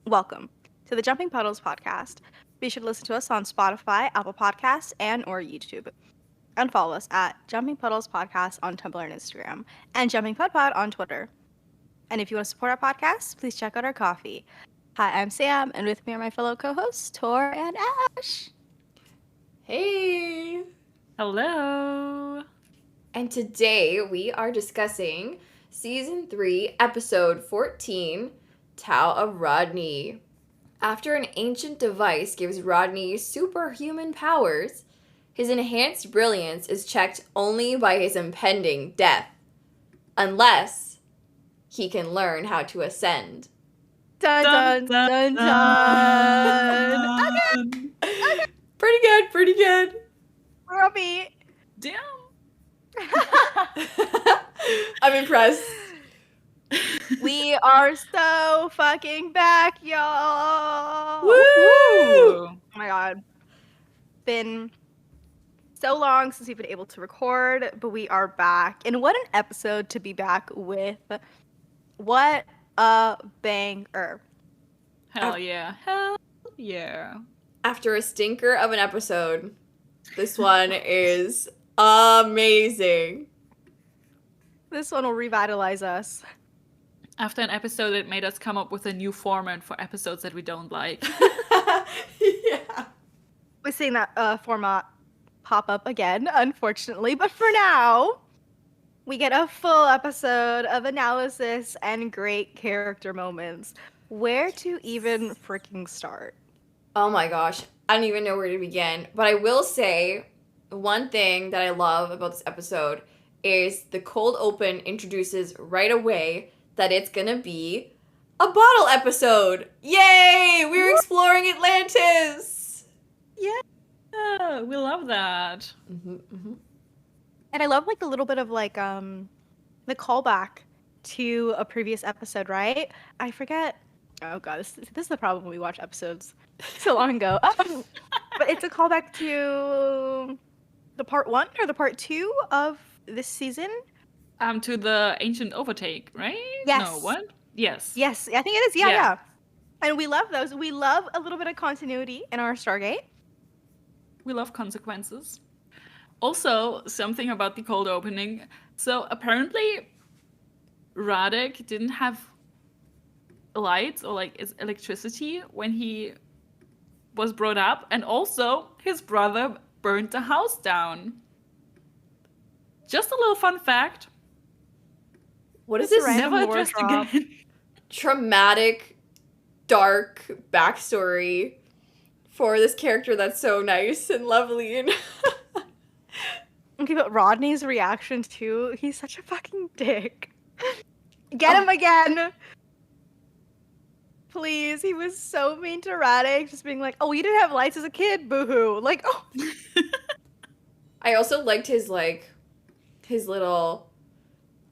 Welcome to the Jumping Puddles podcast. Be sure to listen to us on Spotify, Apple Podcasts, and or YouTube. And follow us at Jumping Puddles Podcast on Tumblr and Instagram, and Jumping Pud Pod on Twitter. And if you want to support our podcast, please check out our coffee. Hi, I'm Sam, and with me are my fellow co-hosts, Tor and Ash. Hey! Hello! And today we are discussing Season 3, Episode 14, Tao of Rodney. After an ancient device gives Rodney superhuman powers, his enhanced brilliance is checked only by his impending death, unless he can learn how to ascend. Dun dun dun dun! dun. Okay. Pretty good. We're on beat. Damn! I'm impressed. We are so fucking back, y'all! Woo! Oh my god. Been so long since we've been able to record, but we are back. And what an episode to be back with. What a banger. Hell yeah. Hell yeah. After a stinker of an episode, this one is amazing. This one will revitalize us. After an episode that made us come up with a new format for episodes that we don't like. Yeah. We're seeing that format pop up again, unfortunately. But for now, we get a full episode of analysis and great character moments. Where to even freaking start? Oh my gosh. I don't even know where to begin. But I will say, one thing that I love about this episode is the cold open introduces right away that it's gonna be a bottle episode. Yay! We're exploring Atlantis! Yeah, we love that. And I love like a little bit of like the callback to a previous episode, right? I forget. Oh god, this is the problem when we watch episodes so long ago. But it's a callback to the part 1 or the part 2 of this season. To the ancient overtake, right? Yes. No, what? Yes. Yes, I think it is. Yeah. And we love those. We love a little bit of continuity in our Stargate. We love consequences. Also, something about the cold opening. So apparently, Radek didn't have lights or like electricity when he was brought up, and also his brother burned the house down. Just a little fun fact. What is this Never addressed again? Traumatic, dark backstory for this character that's so nice and lovely and Okay, but Rodney's reaction too, he's such a fucking dick. Get him again! Please, he was so mean to Radek, just being like, oh, you didn't have lights as a kid, boo-hoo. Like, oh. I also liked his little,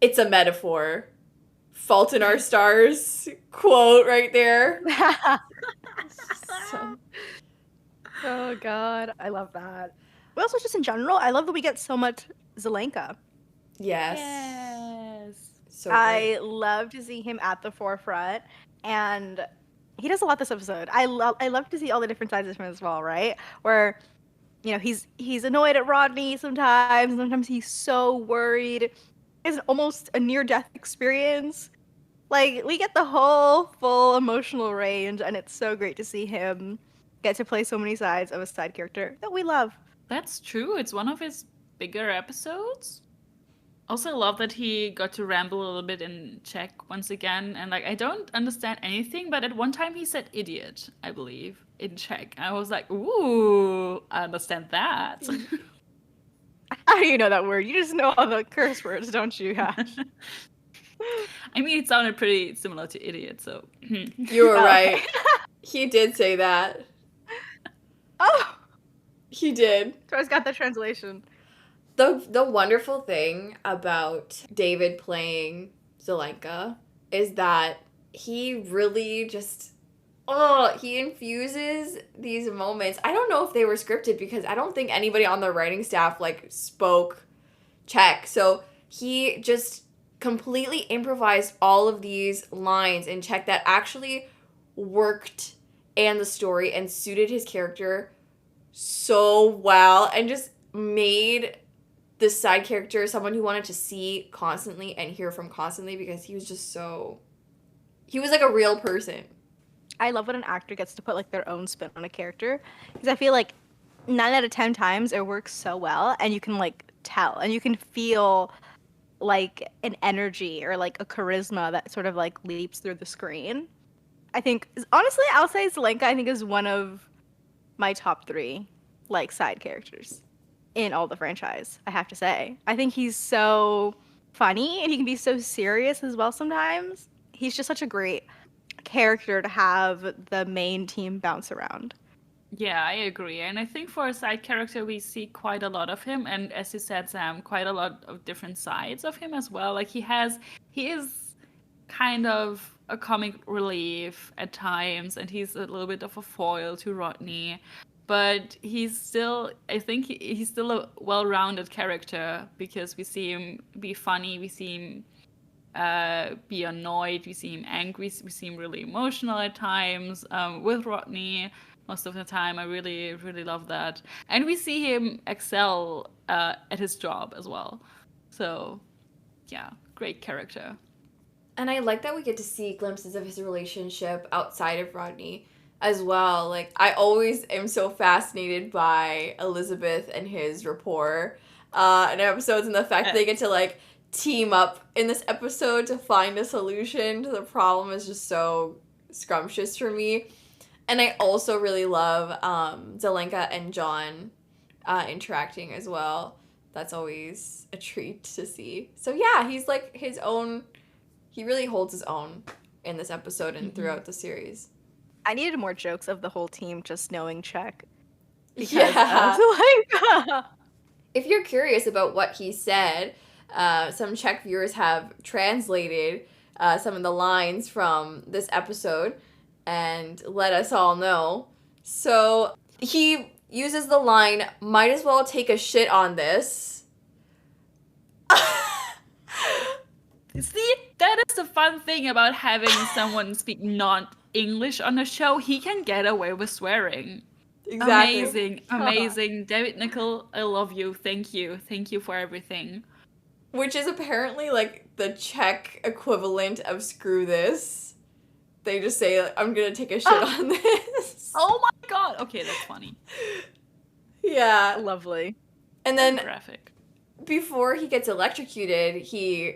it's a metaphor, fault in our stars quote right there. So. Oh god, I love that. But also just in general, I love that we get so much Zelenka. Yes. So I love to see him at the forefront, and he does a lot this episode. I love to see all the different sides of him as well, right? Where, you know, he's annoyed at Rodney sometimes he's so worried. It's almost a near-death experience. Like, we get the whole full emotional range, and it's so great to see him get to play so many sides of a side character that we love. That's true. It's one of his bigger episodes. Also love that he got to ramble a little bit in Czech once again. And like, I don't understand anything, but at one time he said idiot, I believe, in Czech. I was like, ooh, I understand that. How do you know that word? You just know all the curse words, don't you, Ash? I mean, it sounded pretty similar to idiot, so. You were right. He did say that. Oh! He did. Troy's got the translation. The wonderful thing about David playing Zelenka is that he really just he infuses these moments. I don't know if they were scripted because I don't think anybody on the writing staff like spoke Czech. So he just completely improvised all of these lines in Czech that actually worked and the story and suited his character so well and just made this side character someone you wanted to see constantly and hear from constantly because he was just so... He was like a real person. I love when an actor gets to put like their own spin on a character because I feel like 9 out of 10 times it works so well and you can like tell and you can feel like an energy or like a charisma that sort of like leaps through the screen. I think honestly I'll say Zelenka I think is one of my top 3 like side characters in all the franchise, I have to say. I think he's so funny and he can be so serious as well sometimes. He's just such a great character to have the main team bounce around. Yeah, I agree. And I think for a side character, we see quite a lot of him. And as you said, Sam, quite a lot of different sides of him as well. Like he is kind of a comic relief at times, and he's a little bit of a foil to Rodney. But he's still, I think he's still a well-rounded character because we see him be funny, we see him be annoyed, we see him angry, we see him really emotional at times with Rodney. Most of the time, I really, really love that. And we see him excel at his job as well. So, yeah, great character. And I like that we get to see glimpses of his relationship outside of Rodney as well. Like, I always am so fascinated by Elizabeth and his rapport in episodes, and the fact that they get to, like, team up in this episode to find a solution to the problem is just so scrumptious for me. And I also really love Zelenka and John interacting as well. That's always a treat to see. So yeah, he's like his own... He really holds his own in this episode and throughout the series. I needed more jokes of the whole team just knowing Czech. Because Yeah. Zelenka. If you're curious about what he said, some Czech viewers have translated some of the lines from this episode and let us all know. So he uses the line, "Might as well take a shit on this." See, that is the fun thing about having someone speak non-English on the show. He can get away with swearing. Exactly. Amazing. David Nickel, I love you. Thank you. Thank you for everything. Which is apparently like the Czech equivalent of screw this. They just say, like, I'm gonna take a shit on this. Oh my god. Okay, that's funny. Yeah. Lovely. And then Graphic. before he gets electrocuted,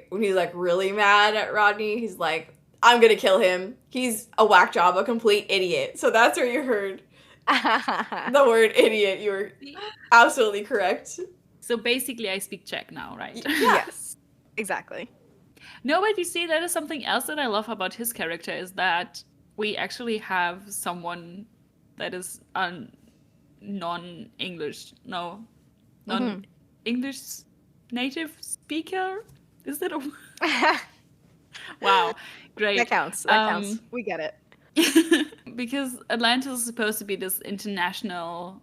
when he's like really mad at Rodney, he's like, I'm gonna kill him. He's a whack job, a complete idiot. So that's where you heard the word idiot. You were absolutely correct. So basically, I speak Czech now, right? Yes. Exactly. No, but you see, that is something else that I love about his character is that we actually have someone that is a non-English native speaker. Is that a wow, great. That counts. That counts. We get it. Because Atlantis is supposed to be this international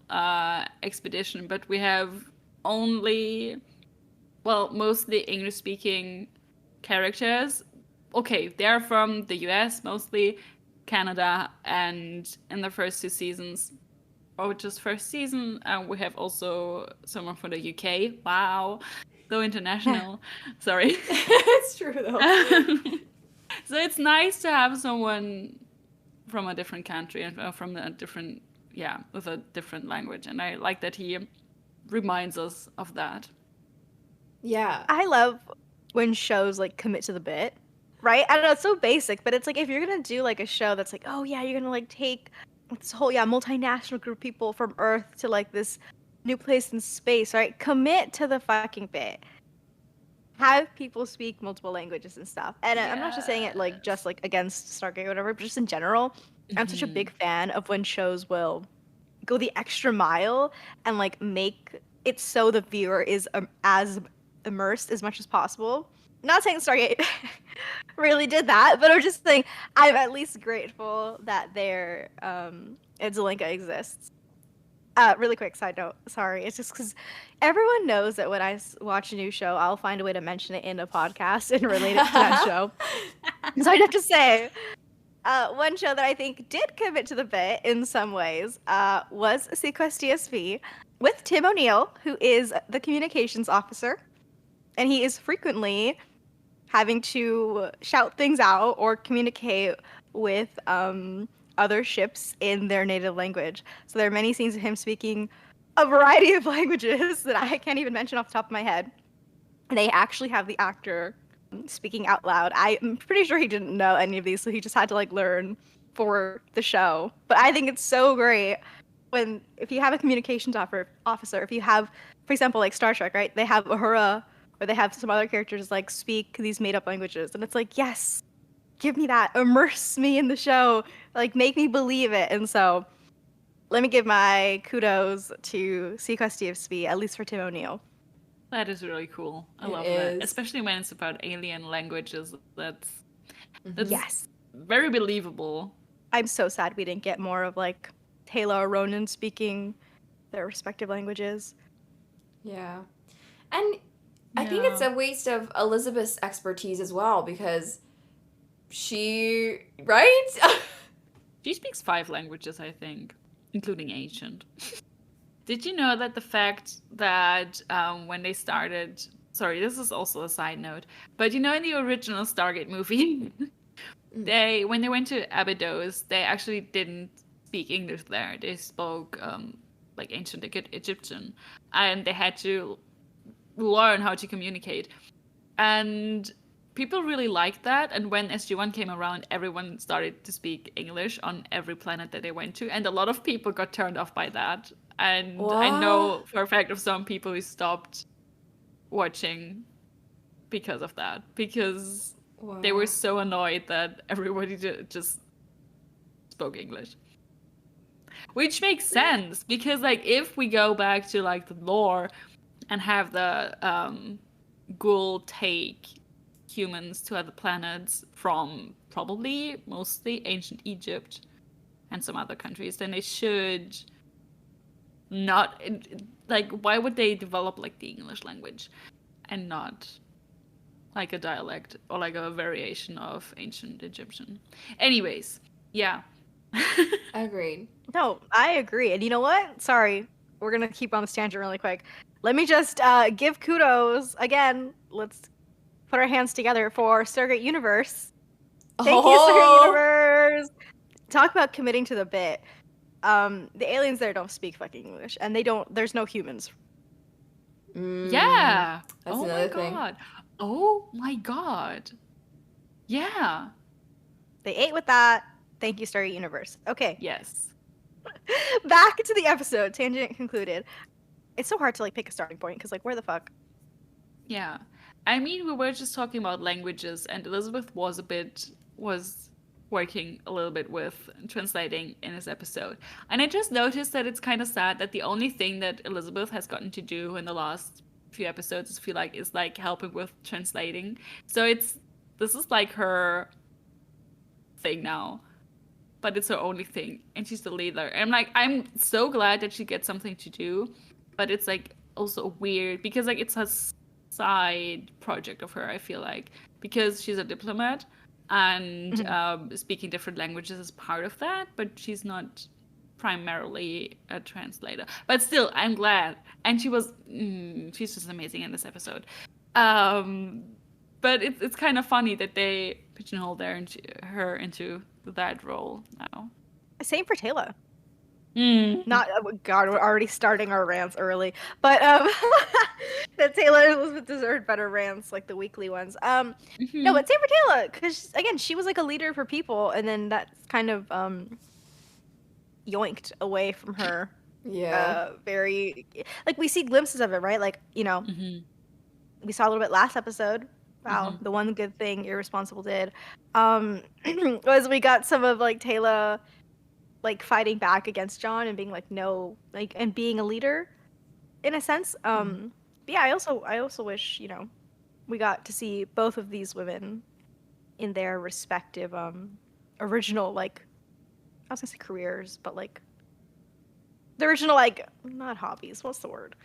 expedition, but we have mostly English-speaking characters. Okay, they're from the US mostly, Canada, and in the first 2 seasons, or just first season, we have also someone from the UK. Wow, so international. Sorry. It's true though. So it's nice to have someone from a different country and with a different language, and I like that he reminds us of that. Yeah. I love when shows like commit to the bit, right? I don't know, it's so basic, but it's like if you're gonna do like a show that's like, oh yeah, you're gonna like take this whole multinational group of people from Earth to like this new place in space, right? Commit to the fucking bit. Have people speak multiple languages and stuff. And I'm not just saying it like just like against Stargate or whatever, but just in general. I'm such a big fan of when shows will go the extra mile and like make it so the viewer is as immersed as much as possible. Not saying Stargate really did that, but I'm just saying I'm at least grateful that Zelenka exists. Really quick side note, sorry, it's just because everyone knows that when I watch a new show, I'll find a way to mention it in a podcast and relate it to that show. So I'd have to say, One show that I think did commit to the bit in some ways was Sequest DSP with Tim O'Neill, who is the communications officer, and he is frequently having to shout things out or communicate with other ships in their native language. So there are many scenes of him speaking a variety of languages that I can't even mention off the top of my head. They actually have the actor speaking out loud. I'm pretty sure he didn't know any of these, so he just had to like learn for the show. But I think it's so great when if you have a communications officer, if you have, for example, like Star Trek, right? They have Uhura, or they have some other characters like speak these made up languages, and it's like, yes, give me that, immerse me in the show, like make me believe it. And so, let me give my kudos to Sequest DSP, at least for Tim O'Neill. That is really cool. I It love is. that, especially when it's about alien languages. That's Yes. very believable. I'm so sad we didn't get more of like Taylor or Ronan speaking their respective languages. Yeah. And I think it's a waste of Elizabeth's expertise as well because she, right? She speaks 5 languages, I think, including ancient. Did you know that the fact that when they started, sorry, this is also a side note, but you know in the original Stargate movie, when they went to Abydos, they actually didn't speak English there. They spoke like ancient Egyptian, and they had to learn how to communicate. And people really liked that. And when SG-1 came around, everyone started to speak English on every planet that they went to. And a lot of people got turned off by that. And I know for a fact of some people who stopped watching because of that. Because they were so annoyed that everybody just spoke English. Which makes sense. Because like if we go back to like the lore and have the Ghoul take humans to other planets from probably mostly ancient Egypt and some other countries, then they should not like why would they develop like the English language and not like a dialect or like a variation of ancient Egyptian? Anyways, yeah. Agreed. No, I agree. And you know what? Sorry, we're gonna keep on this tangent really quick. Let me just give kudos again. Let's put our hands together for Stargate Universe. Thank you, Stargate Universe. Talk about committing to the bit. The aliens there don't speak fucking English, and they don't. There's no humans. Yeah. That's oh another my thing. god. Oh my god. Yeah. They ate with that. Thank you, Stargate Universe. Okay. Yes. Back to the episode. Tangent concluded. It's so hard to like pick a starting point because like where the fuck? Yeah. I mean, we were just talking about languages, and Elizabeth was working a little bit with translating in this episode. And I just noticed that it's kind of sad that the only thing that Elizabeth has gotten to do in the last few episodes is like helping with translating. So this is like her thing now. But it's her only thing, and she's the leader. And I'm so glad that she gets something to do, but it's like also weird because like it's a side project of her. I feel like because she's a diplomat and speaking different languages is part of that, but she's not primarily a translator. But still, I'm glad, and she's just amazing in this episode. But it's kind of funny that they pigeonhole her into that role now. Same for Taylor. Not God, we're already starting our rants early, but that Taylor and Elizabeth deserved better rants, like the weekly ones. No, but same for Taylor, because again, she was like a leader for people, and then that's kind of yoinked away from her. Yeah. Very like we see glimpses of it, right? Like we saw a little bit last episode. Wow, the one good thing Irresponsible did was we got some of like Taylor like fighting back against John and being like no, like and being a leader in a sense. But yeah, I also wish we got to see both of these women in their respective original like I was gonna say careers, but like the original like not hobbies. What's the word?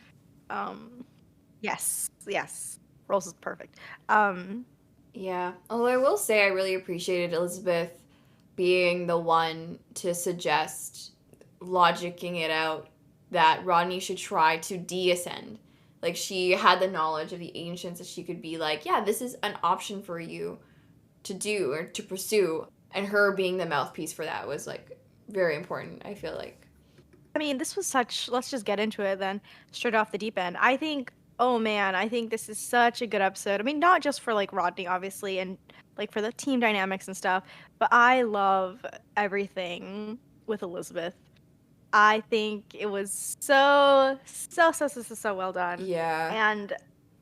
Yes. Roles is perfect. Yeah. Although I will say I really appreciated Elizabeth being the one to suggest, logicking it out, that Rodney should try to de-ascend. Like, she had the knowledge of the ancients that she could be like, yeah, this is an option for you to do or to pursue. And her being the mouthpiece for that was, like, very important, I feel like. I mean, this was such, let's just get into it then, straight off the deep end. I think, oh man, I think this is such a good episode. I mean, not just for, like, Rodney, obviously, and, like, for the team dynamics and stuff, but I love everything with Elizabeth. I think it was so well done. Yeah. And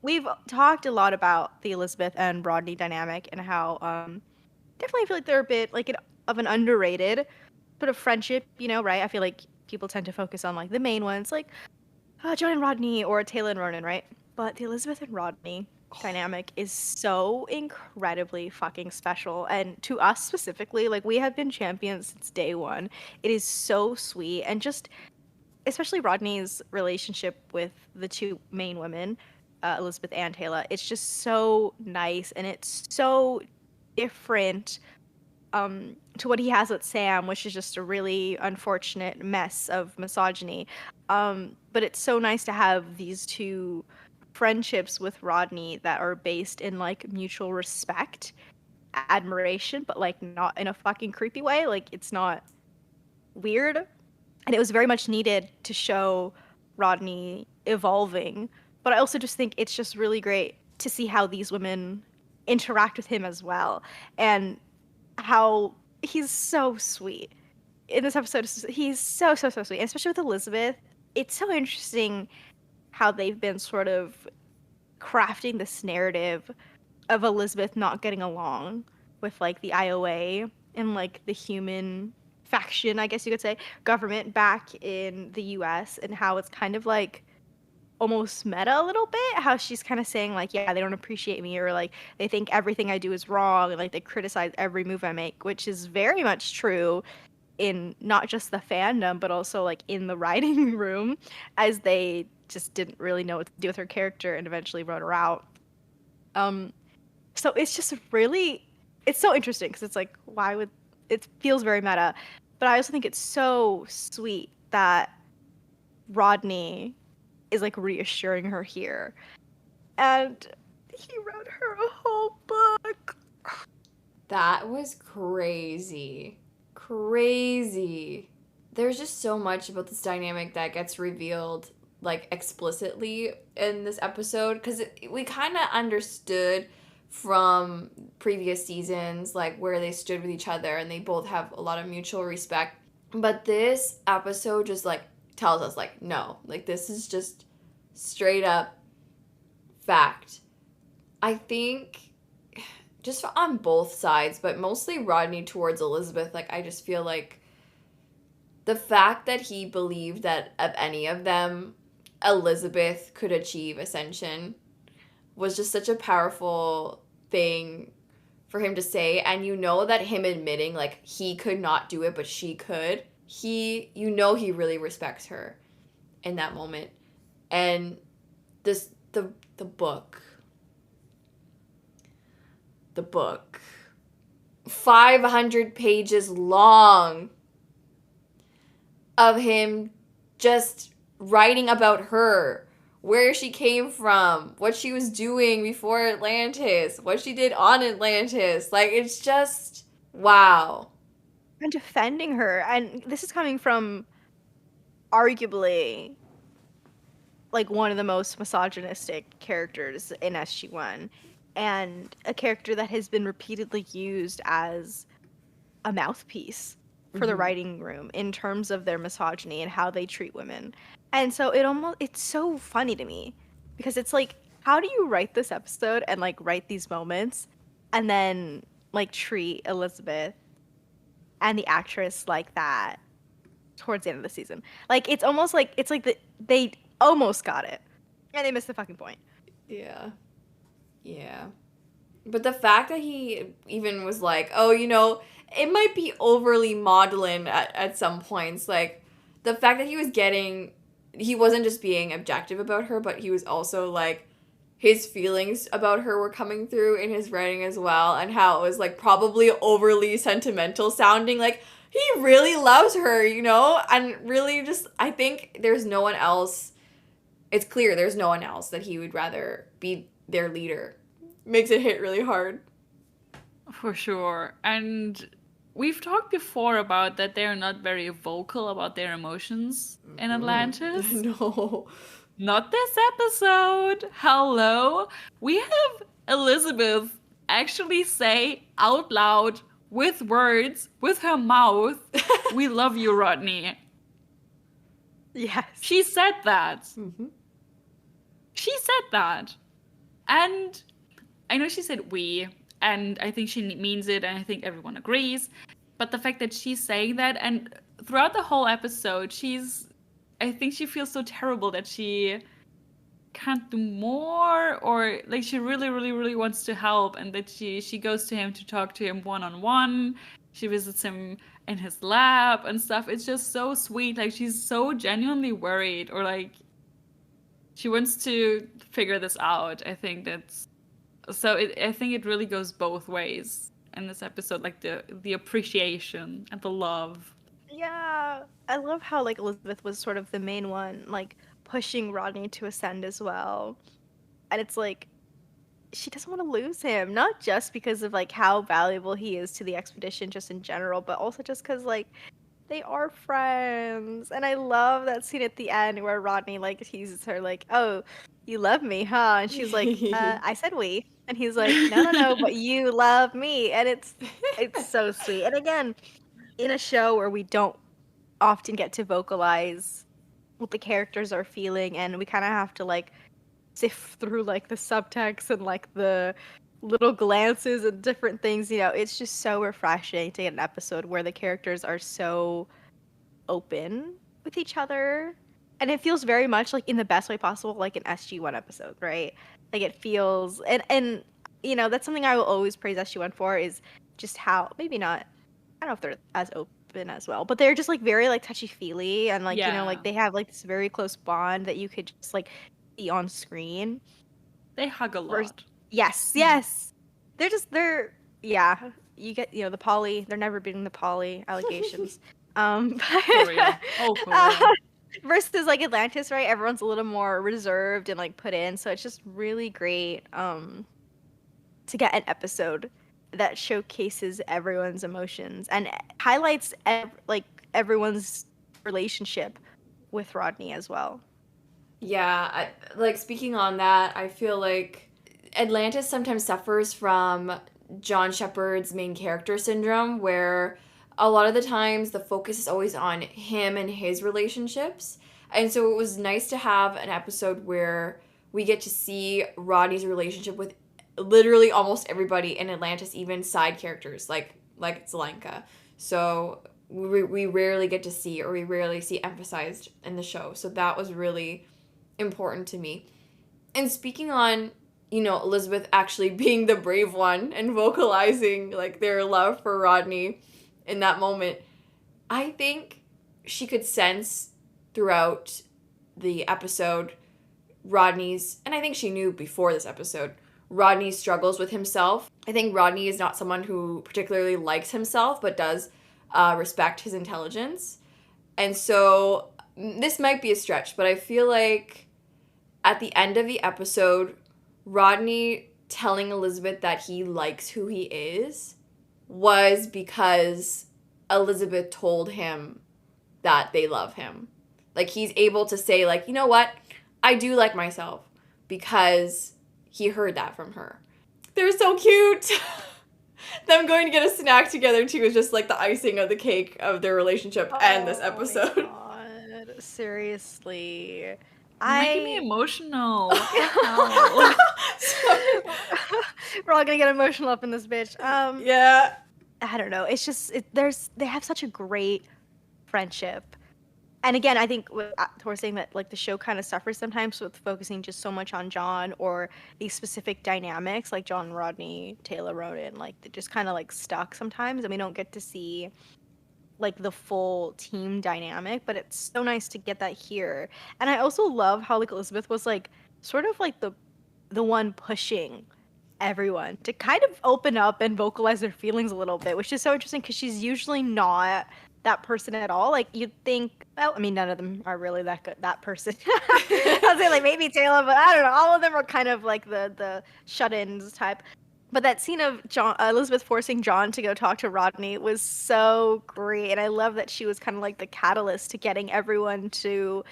we've talked a lot about the Elizabeth and Rodney dynamic and how definitely feel like they're a bit like of an underrated sort of friendship, you know, right? I feel like people tend to focus on like the main ones, like John and Rodney or Taylor and Ronan, right? But the Elizabeth and Rodney dynamic is so incredibly fucking special. And to us specifically, like we have been champions since day one. It is so sweet. And just especially Rodney's relationship with the two main women, Elizabeth and Taylor, it's just so nice and it's so different to what he has with Sam, which is just a really unfortunate mess of misogyny. But it's so nice to have these two friendships with Rodney that are based in like mutual respect, admiration, but like not in a fucking creepy way. Like it's not weird. And it was very much needed to show Rodney evolving. But I also just think it's just really great to see how these women interact with him as well. And how he's so sweet. In this episode, he's so sweet. And especially with Elizabeth, it's so interesting how they've been sort of crafting this narrative of Elizabeth not getting along with like the IOA and like the human faction, I guess you could say, government back in the US, and how it's kind of like almost meta a little bit, how she's kind of saying like, yeah, they don't appreciate me, or like they think everything I do is wrong, and like they criticize every move I make, which is very much true in not just the fandom but also like in the writing room, as they just didn't really know what to do with her character and eventually wrote her out. So it's just really, it's so interesting because it's like, why would, it feels very meta, but I also think it's so sweet that Rodney is like reassuring her here, and he wrote her a whole book. That was crazy. Crazy. There's just so much about this dynamic that gets revealed like explicitly in this episode, because we kind of understood from previous seasons like where they stood with each other, and they both have a lot of mutual respect. But this episode just like tells us like, no, like this is just straight up fact. I think just on both sides, but mostly Rodney towards Elizabeth, like I just feel like the fact that he believed that of any of them Elizabeth could achieve ascension was just such a powerful thing for him to say. And you know that him admitting like he could not do it but she could, he really respects her in that moment. And this the book 500 pages long of him just writing about her, where she came from, what she was doing before Atlantis, what she did on Atlantis. Like, it's just, wow. And defending her. And this is coming from arguably like one of the most misogynistic characters in SG-1, and a character that has been repeatedly used as a mouthpiece for the writing room in terms of their misogyny and how they treat women. And so it's so funny to me because it's like, how do you write this episode and like write these moments and then like treat Elizabeth and the actress like that towards the end of the season? Like it's almost like they almost got it and they missed the fucking point. Yeah. But the fact that he even was like, oh, you know, it might be overly maudlin at some points. Like, the fact that he wasn't just being objective about her, but he was also like, his feelings about her were coming through in his writing as well, and how it was like probably overly sentimental sounding. Like he really loves her, you know, and really just I think there's no one else. It's clear there's no one else that he would rather be their leader. Makes it hit really hard. For sure. And we've talked before about that they're not very vocal about their emotions in Atlantis. No. Not this episode. Hello. We have Elizabeth actually say out loud with words, with her mouth, "We love you, Rodney." Yes. She said that. Mm-hmm. She said that. And I know she said we, and I think she means it, and I think everyone agrees. But the fact that she's saying that, and throughout the whole episode, I think she feels so terrible that she can't do more, or like she really, really, really wants to help, and that she goes to him to talk to him one-on-one. She visits him in his lab and stuff. It's just so sweet. Like she's so genuinely worried, or like she wants to figure this out. I think that's so. I think it really goes both ways in this episode, like the appreciation and the love. Yeah, I love how like Elizabeth was sort of the main one, like pushing Rodney to ascend as well. And it's like she doesn't want to lose him, not just because of like how valuable he is to the expedition just in general, but also just cuz like they are friends. And I love that scene at the end where Rodney like teases her like, "Oh, you love me, huh?" And she's like, I said we." And he's like, "No, no, no, but you love me." And it's so sweet. And again, in a show where we don't often get to vocalize what the characters are feeling, and we kind of have to like sift through like the subtext and like the little glances and different things, you know, it's just so refreshing to get an episode where the characters are so open with each other. And it feels very much like in the best way possible, like an SG1 episode, right? Like it feels, and you know, that's something I will always praise SG1 for, is just how, maybe not, I don't know if they're as open as well, but they're just like very like touchy-feely, and like, you know, like they have like this very close bond that you could just like see on screen. They hug a lot. Yes. They're yeah. You get, you know, the poly. They're never beating the poly allegations. For real. Oh, for real. Versus like Atlantis, right? Everyone's a little more reserved and like put in, so it's just really great to get an episode that showcases everyone's emotions and highlights like everyone's relationship with Rodney as well. Yeah, like speaking on that, I feel like Atlantis sometimes suffers from John Shepard's main character syndrome, where a lot of the times the focus is always on him and his relationships. And so it was nice to have an episode where we get to see Rodney's relationship with literally almost everybody in Atlantis, even side characters like Zelenka. So we rarely get to see, or we rarely see emphasized in the show. So that was really important to me. And speaking on, you know, Elizabeth actually being the brave one and vocalizing like their love for Rodney in that moment, I think she could sense throughout the episode Rodney's, and I think she knew before this episode, Rodney's struggles with himself. I think Rodney is not someone who particularly likes himself, but does respect his intelligence. And so this might be a stretch, but I feel like at the end of the episode, Rodney telling Elizabeth that he likes who he is was because Elizabeth told him that they love him. Like, he's able to say, like, you know what? I do like myself, because he heard that from her. They're so cute. Them going to get a snack together, too, is just like the icing of the cake of their relationship and this episode. My God. Seriously. Making me emotional. We're all gonna get emotional up in this bitch. Yeah. I don't know. It's just they have such a great friendship. And again, I think we're saying that like the show kind of suffers sometimes with focusing just so much on John or these specific dynamics, like John, Rodney, Taylor, Ronon. Like they're just kind of like stuck sometimes, and we don't get to see like the full team dynamic. But it's so nice to get that here. And I also love how like Elizabeth was like sort of like the the one pushing everyone to kind of open up and vocalize their feelings a little bit, which is so interesting because she's usually not that person at all. Like you'd think, well, I mean, none of them are really that good. That person, I'll say like maybe Taylor, but I don't know. All of them are kind of like the shut-ins type. But that scene of Elizabeth forcing John to go talk to Rodney was so great, and I love that she was kind of like the catalyst to getting everyone to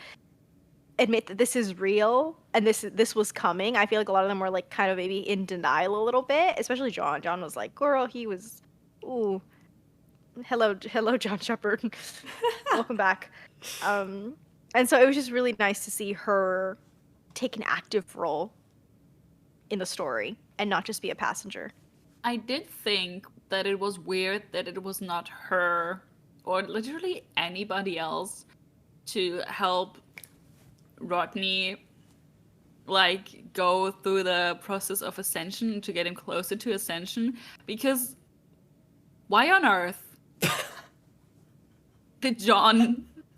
admit that this is real and this was coming. I feel like a lot of them were like kind of maybe in denial a little bit, especially John. John was like, "Girl, he was, ooh, hello, John Shepard, welcome back." And so it was just really nice to see her take an active role in the story and not just be a passenger. I did think that it was weird that it was not her or literally anybody else to help Rodney like go through the process of ascension to get him closer to ascension, because why on earth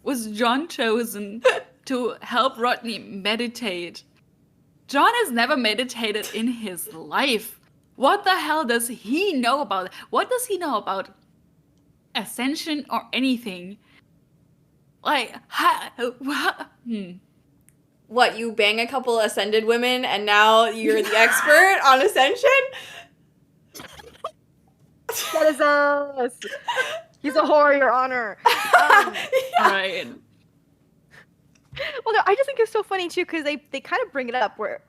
was John chosen to help Rodney meditate? John has never meditated in his life. What the hell does he know about it? What does he know about ascension or anything? Like, What, you bang a couple ascended women and now you're the expert on ascension? That is us. He's a whore, Your Honor. Right. Well, no, I just think it's so funny too because they kind of bring it up where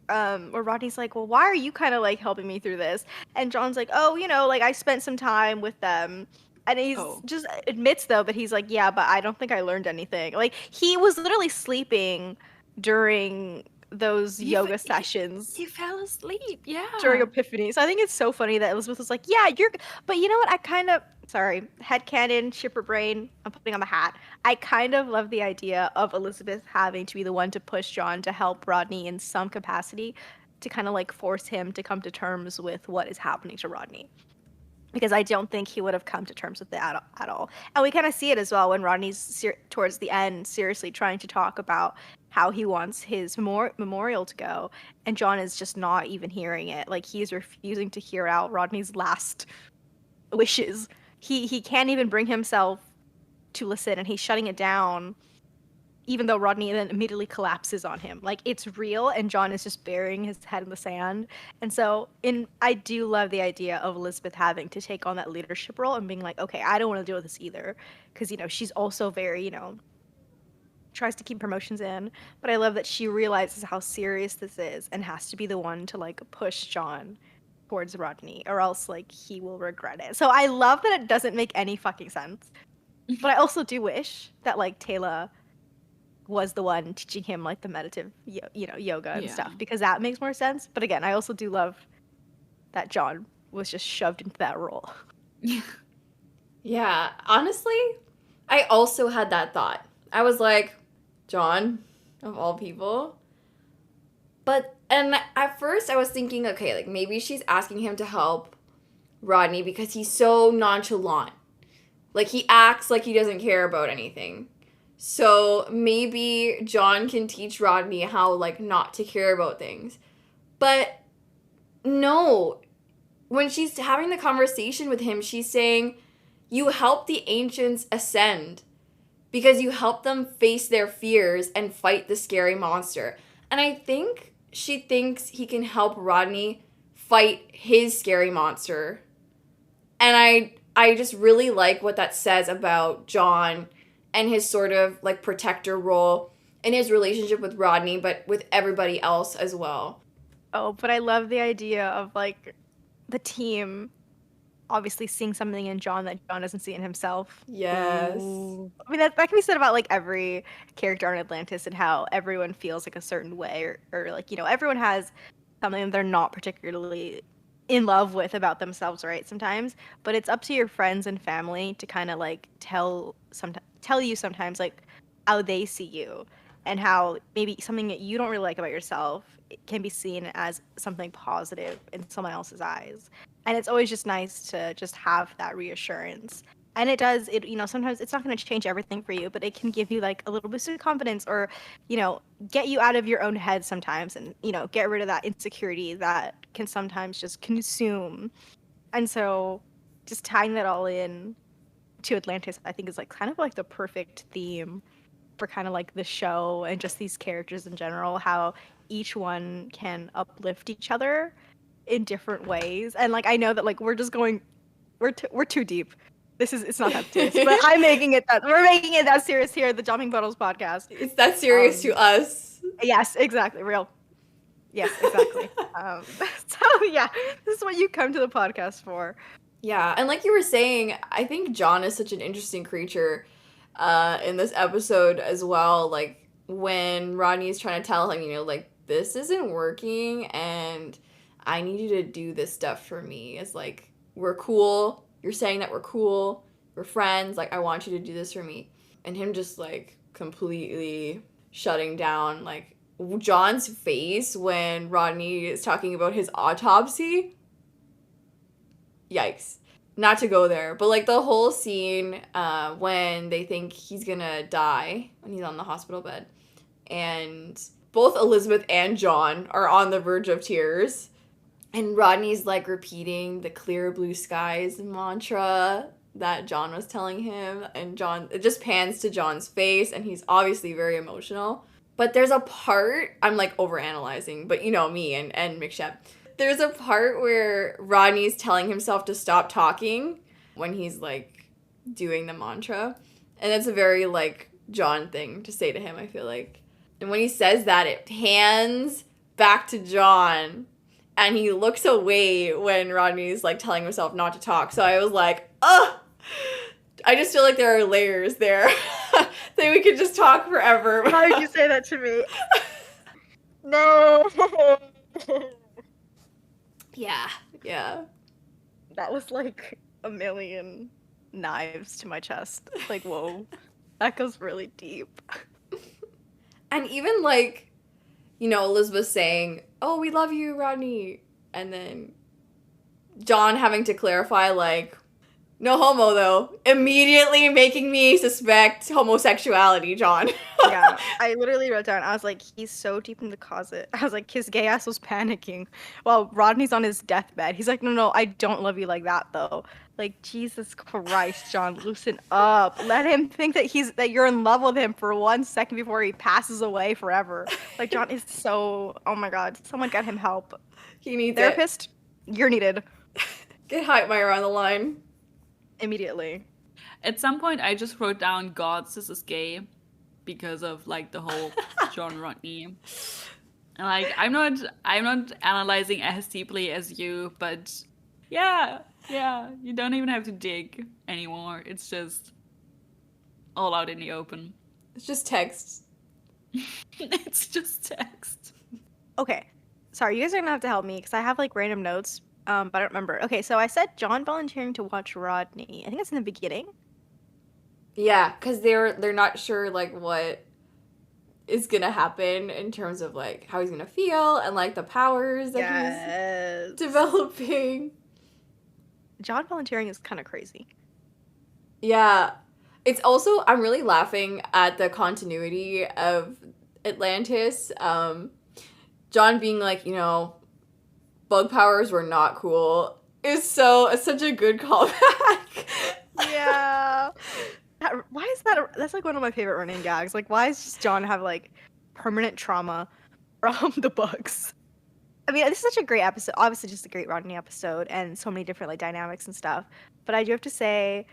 Rodney's like, well, why are you kind of like helping me through this? And John's like, oh, like I spent some time with them. And he's just admits though that he's like, yeah, but I don't think I learned anything. Like he was literally sleeping during those yoga sessions. He fell asleep, yeah. During Epiphany. So I think it's so funny that Elizabeth was like, yeah, but you know what? I kind of, sorry, headcanon, shipper brain, I'm putting on the hat. I kind of love the idea of Elizabeth having to be the one to push John to help Rodney in some capacity to kind of like force him to come to terms with what is happening to Rodney. Because I don't think he would have come to terms with it at all. And we kind of see it as well when Rodney's towards the end seriously trying to talk about how he wants his memorial to go. And John is just not even hearing it. Like, he's refusing to hear out Rodney's last wishes. He can't even bring himself to listen, and he's shutting it down, even though Rodney then immediately collapses on him. Like, it's real, and John is just burying his head in the sand. And so I do love the idea of Elizabeth having to take on that leadership role and being like, okay, I don't want to deal with this either. Because, she's also very, tries to keep promotions in. But I love that she realizes how serious this is and has to be the one to, like, push John towards Rodney, or else, like, he will regret it. So I love that it doesn't make any fucking sense. But I also do wish that, like, Taylor was the one teaching him like the meditative, yoga and stuff, because that makes more sense. But again, I also do love that John was just shoved into that role. Yeah, honestly, I also had that thought. I was like, John, of all people. And at first I was thinking, okay, like maybe she's asking him to help Rodney because he's so nonchalant. Like he acts like he doesn't care about anything. So maybe John can teach Rodney how, like, not to care about things. But no. When she's having the conversation with him, she's saying, you help the ancients ascend because you help them face their fears and fight the scary monster. And I think she thinks he can help Rodney fight his scary monster. And I just really like what that says about John and his sort of, like, protector role in his relationship with Rodney, but with everybody else as well. Oh, but I love the idea of, like, the team obviously seeing something in John that John doesn't see in himself. Yes. Ooh. I mean, that can be said about, like, every character on Atlantis and how everyone feels, like, a certain way. Or like, everyone has something they're not particularly in love with about themselves, right, sometimes. But it's up to your friends and family to kind of, like, tell you sometimes, like, how they see you and how maybe something that you don't really like about yourself can be seen as something positive in someone else's eyes. And it's always just nice to just have that reassurance. And it does, sometimes it's not going to change everything for you, but it can give you like a little boost of confidence, or, get you out of your own head sometimes, and, get rid of that insecurity that can sometimes just consume. And so just tying that all in to Atlantis, I think is like kind of like the perfect theme for kind of like the show and just these characters in general, how each one can uplift each other in different ways. And like, I know that like we're too deep. It's not that serious, but we're making it that serious here at the Jumping Puddles podcast. It's that serious to us. Yes, exactly. Real. Yes, exactly. So yeah, this is what you come to the podcast for. Yeah, and like you were saying, I think John is such an interesting creature in this episode as well. Like when Rodney is trying to tell him, like, this isn't working and I need you to do this stuff for me. It's like, we're cool. You're saying that we're cool. We're friends. Like, I want you to do this for me. And him just, like, completely shutting down. Like, John's face when Rodney is talking about his autopsy. Yikes. Not to go there. But, like, the whole scene when they think he's gonna die when he's on the hospital bed. And both Elizabeth and John are on the verge of tears. And Rodney's, like, repeating the clear blue skies mantra that John was telling him. And it just pans to John's face, and he's obviously very emotional. But there's a part, I'm, like, overanalyzing, but me and mcshep. There's a part where Rodney's telling himself to stop talking when he's, like, doing the mantra. And that's a very, like, John thing to say to him, I feel like. And when he says that, it pans back to John. And he looks away when Rodney's, like, telling himself not to talk. So I was like, ugh! I just feel like there are layers there that we could just talk forever. How did you say that to me? No! Yeah. That was like a million knives to my chest. Like, whoa. That goes really deep. And even, like, Elizabeth saying, oh, we love you, Rodney. And then John having to clarify, like, no homo, though. Immediately making me suspect homosexuality, John. Yeah, I literally wrote down, I was like, he's so deep in the closet. I was like, his gay ass was panicking while Rodney's on his deathbed. He's like, no, I don't love you like that, though. Like, Jesus Christ, John, loosen up. Let him think that you're in love with him for 1 second before he passes away forever. Like, John is so, oh my God, someone get him help. He needs Therapist, you're needed. Get Heitmeyer on the line. Immediately. At some point, I just wrote down God, this is gay because of, like, the whole John Rodney. And, like, I'm not analyzing as deeply as you, but yeah, you don't even have to dig anymore. It's just all out in the open. It's just text. It's just text. Okay. Sorry, you guys are gonna have to help me because I have like random notes, but I don't remember. Okay, so I said John volunteering to watch Rodney. I think that's in the beginning. Yeah, because they're not sure, like, what is gonna happen in terms of, like, how he's gonna feel and, like, the powers that he's developing. John volunteering is kind of crazy. Yeah. It's also, I'm really laughing at the continuity of Atlantis. John being like, bug powers were not cool is such a good callback. Yeah. Why is that? That's like one of my favorite running gags. Like, why does John have like permanent trauma from the bugs? I mean, this is such a great episode. Obviously, just a great Rodney episode, and so many different like dynamics and stuff. But I do have to say,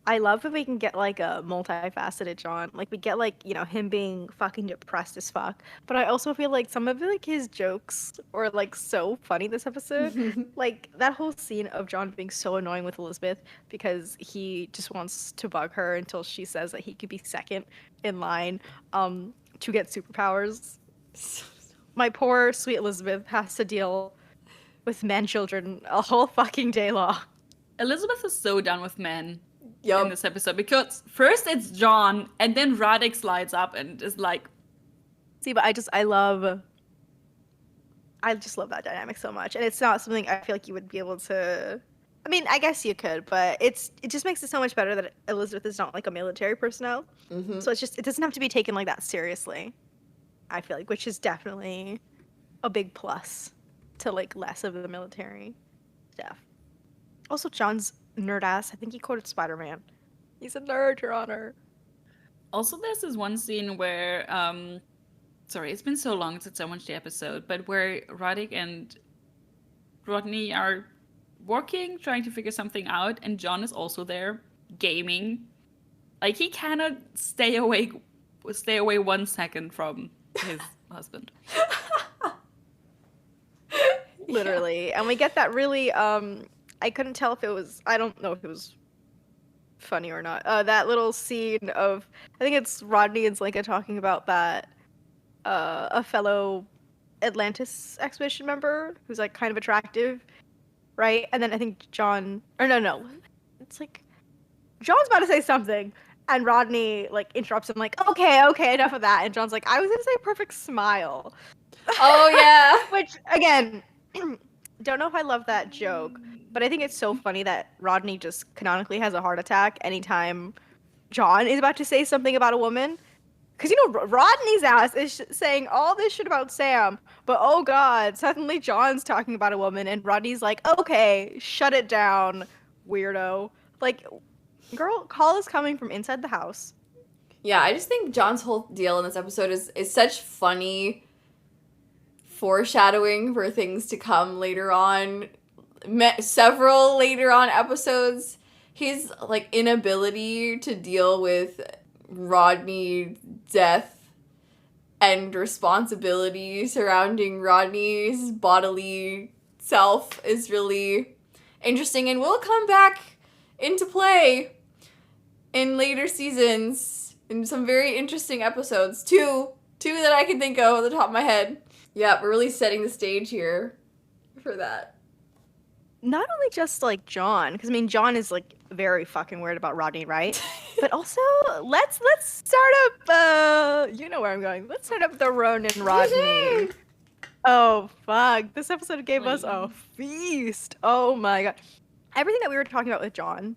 I love if we can get like a multifaceted John. Like we get like him being fucking depressed as fuck. But I also feel like some of like his jokes were like so funny this episode. Like that whole scene of John being so annoying with Elizabeth because he just wants to bug her until she says that he could be second in line to get superpowers. My poor sweet Elizabeth has to deal with men children a whole fucking day long. Elizabeth is so done with men. Yep. In this episode, because first it's John and then Radek slides up and is like, see, but I just love that dynamic so much, and it's not something I feel like you would be able to I mean, I guess you could, but it just makes it so much better that Elizabeth is not like a military personnel. Mm-hmm. So it doesn't have to be taken like that seriously. I feel like, which is definitely a big plus to like less of the military stuff. Also, John's nerd ass. I think he quoted Spider-Man. He's a nerd, Your Honor. Also, there's this one scene where, sorry, it's been so long since I watched the episode, but where Roddick and Rodney are working, trying to figure something out, and John is also there, gaming. Like, he cannot stay away 1 second from his husband. Literally. And we get that really, I couldn't tell if it was, I don't know if it was funny or not. That little scene of, I think it's Rodney and Zelenka talking about that, a fellow Atlantis expedition member who's like kind of attractive, right? And then I think John, or no, it's like, John's about to say something, and Rodney like interrupts him like, okay, enough of that. And John's like, I was gonna say perfect smile. Oh yeah. Which again, don't know if I love that joke, but I think it's so funny that Rodney just canonically has a heart attack anytime John is about to say something about a woman. Because, you know, Rodney's ass is saying all this shit about Sam, but oh god, suddenly John's talking about a woman, and Rodney's like, okay, shut it down, weirdo. Like, girl, call is coming from inside the house. Yeah, I just think John's whole deal in this episode is such funny foreshadowing for things to come later on. Several later on episodes. His, like, inability to deal with Rodney's death and responsibility surrounding Rodney's bodily self is really interesting and will come back into play in later seasons in some very interesting episodes. Two that I can think of at the top of my head. Yeah, we're really setting the stage here for that. Not only just like John, because I mean John is like very fucking weird about Rodney, right? But also let's start up. You know where I'm going. Let's start up the Ronon Rodney. Oh fuck! This episode gave us a feast. Oh my god! Everything that we were talking about with John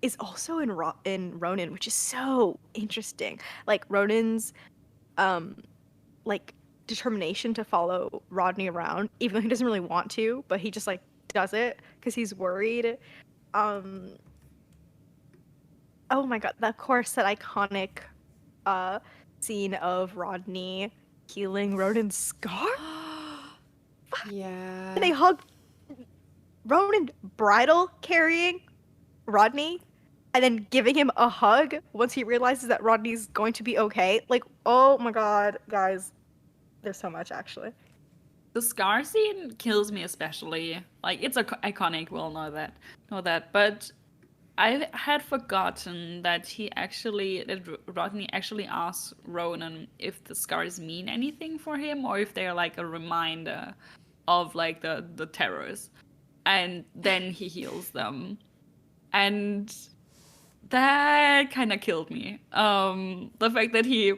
is also in Ronon, which is so interesting. Like Ronon's, like determination to follow Rodney around, even though he doesn't really want to, but he just like does it because he's worried. Oh my god, of course, that iconic scene of Rodney healing Ronan's scar. Yeah. And they hug Ronan bridal carrying Rodney and then giving him a hug once he realizes that Rodney's going to be okay. Like, oh my god, guys, there's so much actually. The scar scene kills me especially. Like, it's iconic, we'll know that. But I had forgotten that Rodney actually asks Ronan if the scars mean anything for him or if they're like a reminder of like the terrors. And then he heals them. And that kind of killed me. The fact that he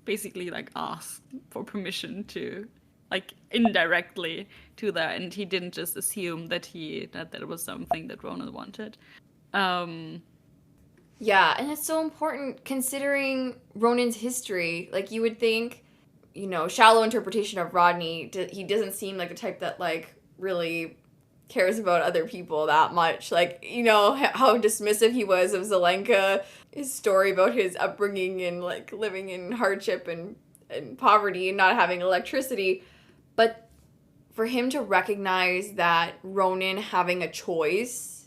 basically like asked for permission to, like, indirectly to that, and he didn't just assume that that was something that Ronan wanted. Yeah, and it's so important considering Ronan's history. Like, you would think, you know, shallow interpretation of Rodney, he doesn't seem like the type that, like, really cares about other people that much. Like, you know, how dismissive he was of Zelenka, his story about his upbringing and, like, living in hardship and poverty and not having electricity. But for him to recognize that Ronan having a choice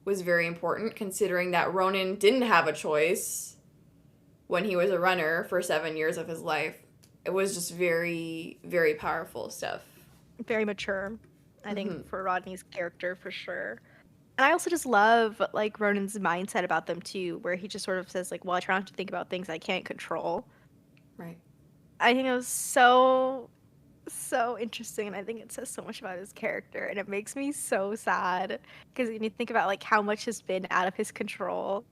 was very important, considering that Ronan didn't have a choice when he was a runner for 7 years of his life. It was just very, very powerful stuff. Very mature, I think, for Rodney's character, for sure. And I also just love, like, Ronan's mindset about them, too, where he just sort of says, like, well, I try not to think about things I can't control. Right. I think it was so interesting, and I think it says so much about his character, and it makes me so sad, because when you think about, like, how much has been out of his control,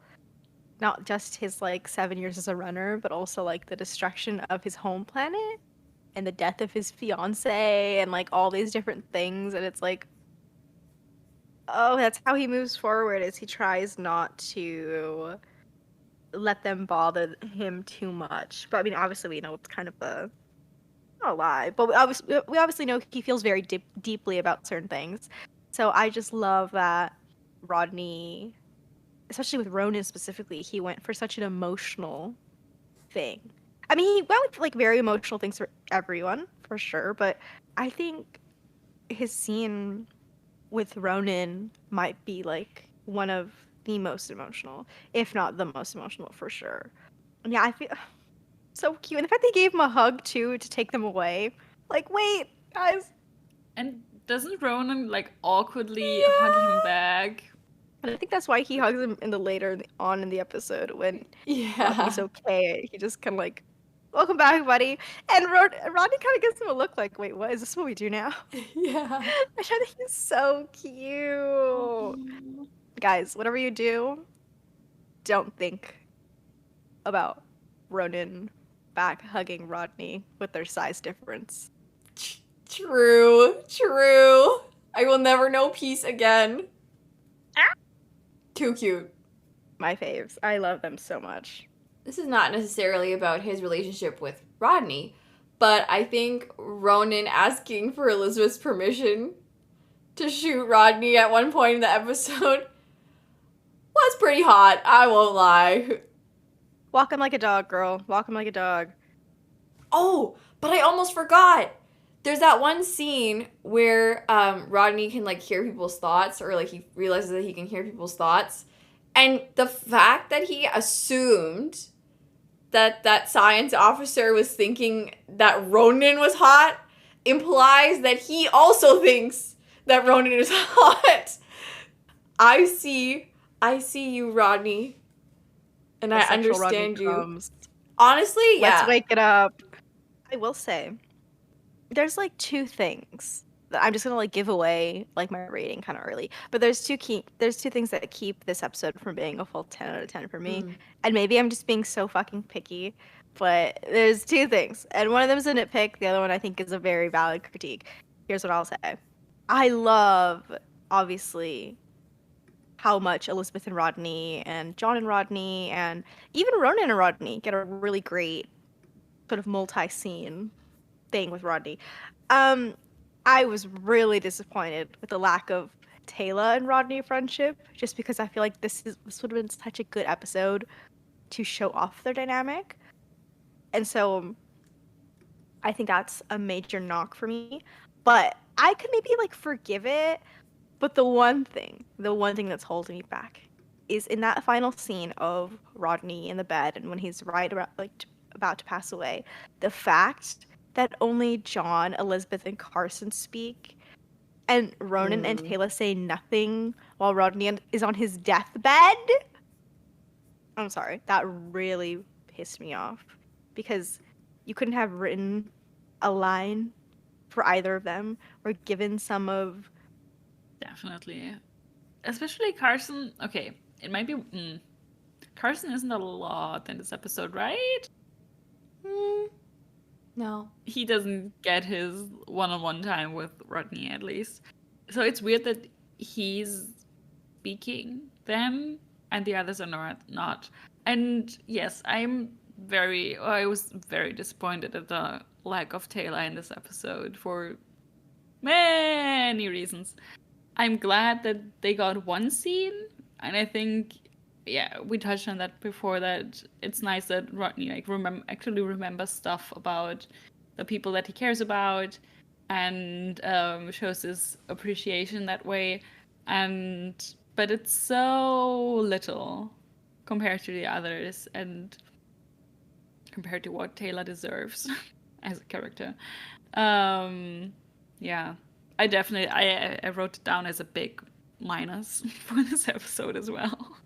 not just his, like, 7 years as a runner, but also, like, the destruction of his home planet, and the death of his fiance, and, like, all these different things, and it's like, Oh, that's how he moves forward, is he tries not to let them bother him too much. But I mean, obviously we know it's kind of not a lie, but we obviously know he feels very deeply about certain things. So I just love that Rodney, especially with Ronan specifically, he went for such an emotional thing. I mean, he went with like very emotional things for everyone, for sure, but I think his scene with Ronan might be like one of the most emotional, if not the most emotional for sure. And yeah, I feel so cute. And the fact they gave him a hug too to take them away. Like, wait, guys. And doesn't Ronan like awkwardly hug him back? And I think that's why he hugs him in the later on in the episode when Rodney's Yeah. okay. He just kind of like, welcome back, buddy. And Rodney kind of gives him a look like, wait, what? Is this what we do now? Yeah. I think he's so cute. Guys, whatever you do, don't think about Ronan back hugging Rodney with their size difference. True. I will never know peace again. Too cute. My faves. I love them so much. This is not necessarily about his relationship with Rodney, but I think Ronan asking for Elizabeth's permission to shoot Rodney at one point in the episode was pretty hot, I won't lie. Walk him like a dog, girl. Walk him like a dog. Oh, but I almost forgot. There's that one scene where Rodney can like hear people's thoughts, or like he realizes that he can hear people's thoughts. And the fact that he assumed that science officer was thinking that Ronan was hot implies that he also thinks that Ronan is hot. I see you, Rodney. And I understand you. Comes. Honestly, yeah. Let's wake it up. I will say, there's like two things that I'm just gonna like give away like my rating kind of early. But there's two things that keep this episode from being a full 10 out of 10 for me. And maybe I'm just being so fucking picky, but there's two things. And one of them is a nitpick, the other one I think is a very valid critique. Here's what I'll say. I love, obviously, how much Elizabeth and Rodney and John and Rodney and even Ronan and Rodney get a really great sort of multi-scene thing with Rodney. I was really disappointed with the lack of Taylor and Rodney friendship, just because I feel like this would have been such a good episode to show off their dynamic. And so I think that's a major knock for me. But I could maybe like forgive it. But the one thing that's holding me back is in that final scene of Rodney in the bed and when he's about to pass away, the fact that only John, Elizabeth, and Carson speak, and Ronan and Taylor say nothing while Rodney is on his deathbed. I'm sorry, that really pissed me off because you couldn't have written a line for either of them or given some of. Definitely. Especially Carson. Okay, it might be. Carson isn't a lot in this episode, right? No. He doesn't get his one-on-one time with Rodney, at least. So it's weird that he's speaking then, and the others are not. And yes, I was very disappointed at the lack of Taylor in this episode for many reasons. I'm glad that they got one scene, and I think, yeah, we touched on that before, that it's nice that Rodney like actually remembers stuff about the people that he cares about, and shows his appreciation that way. But it's so little compared to the others, and compared to what Taylor deserves as a character. Yeah. I wrote it down as a big minus for this episode as well.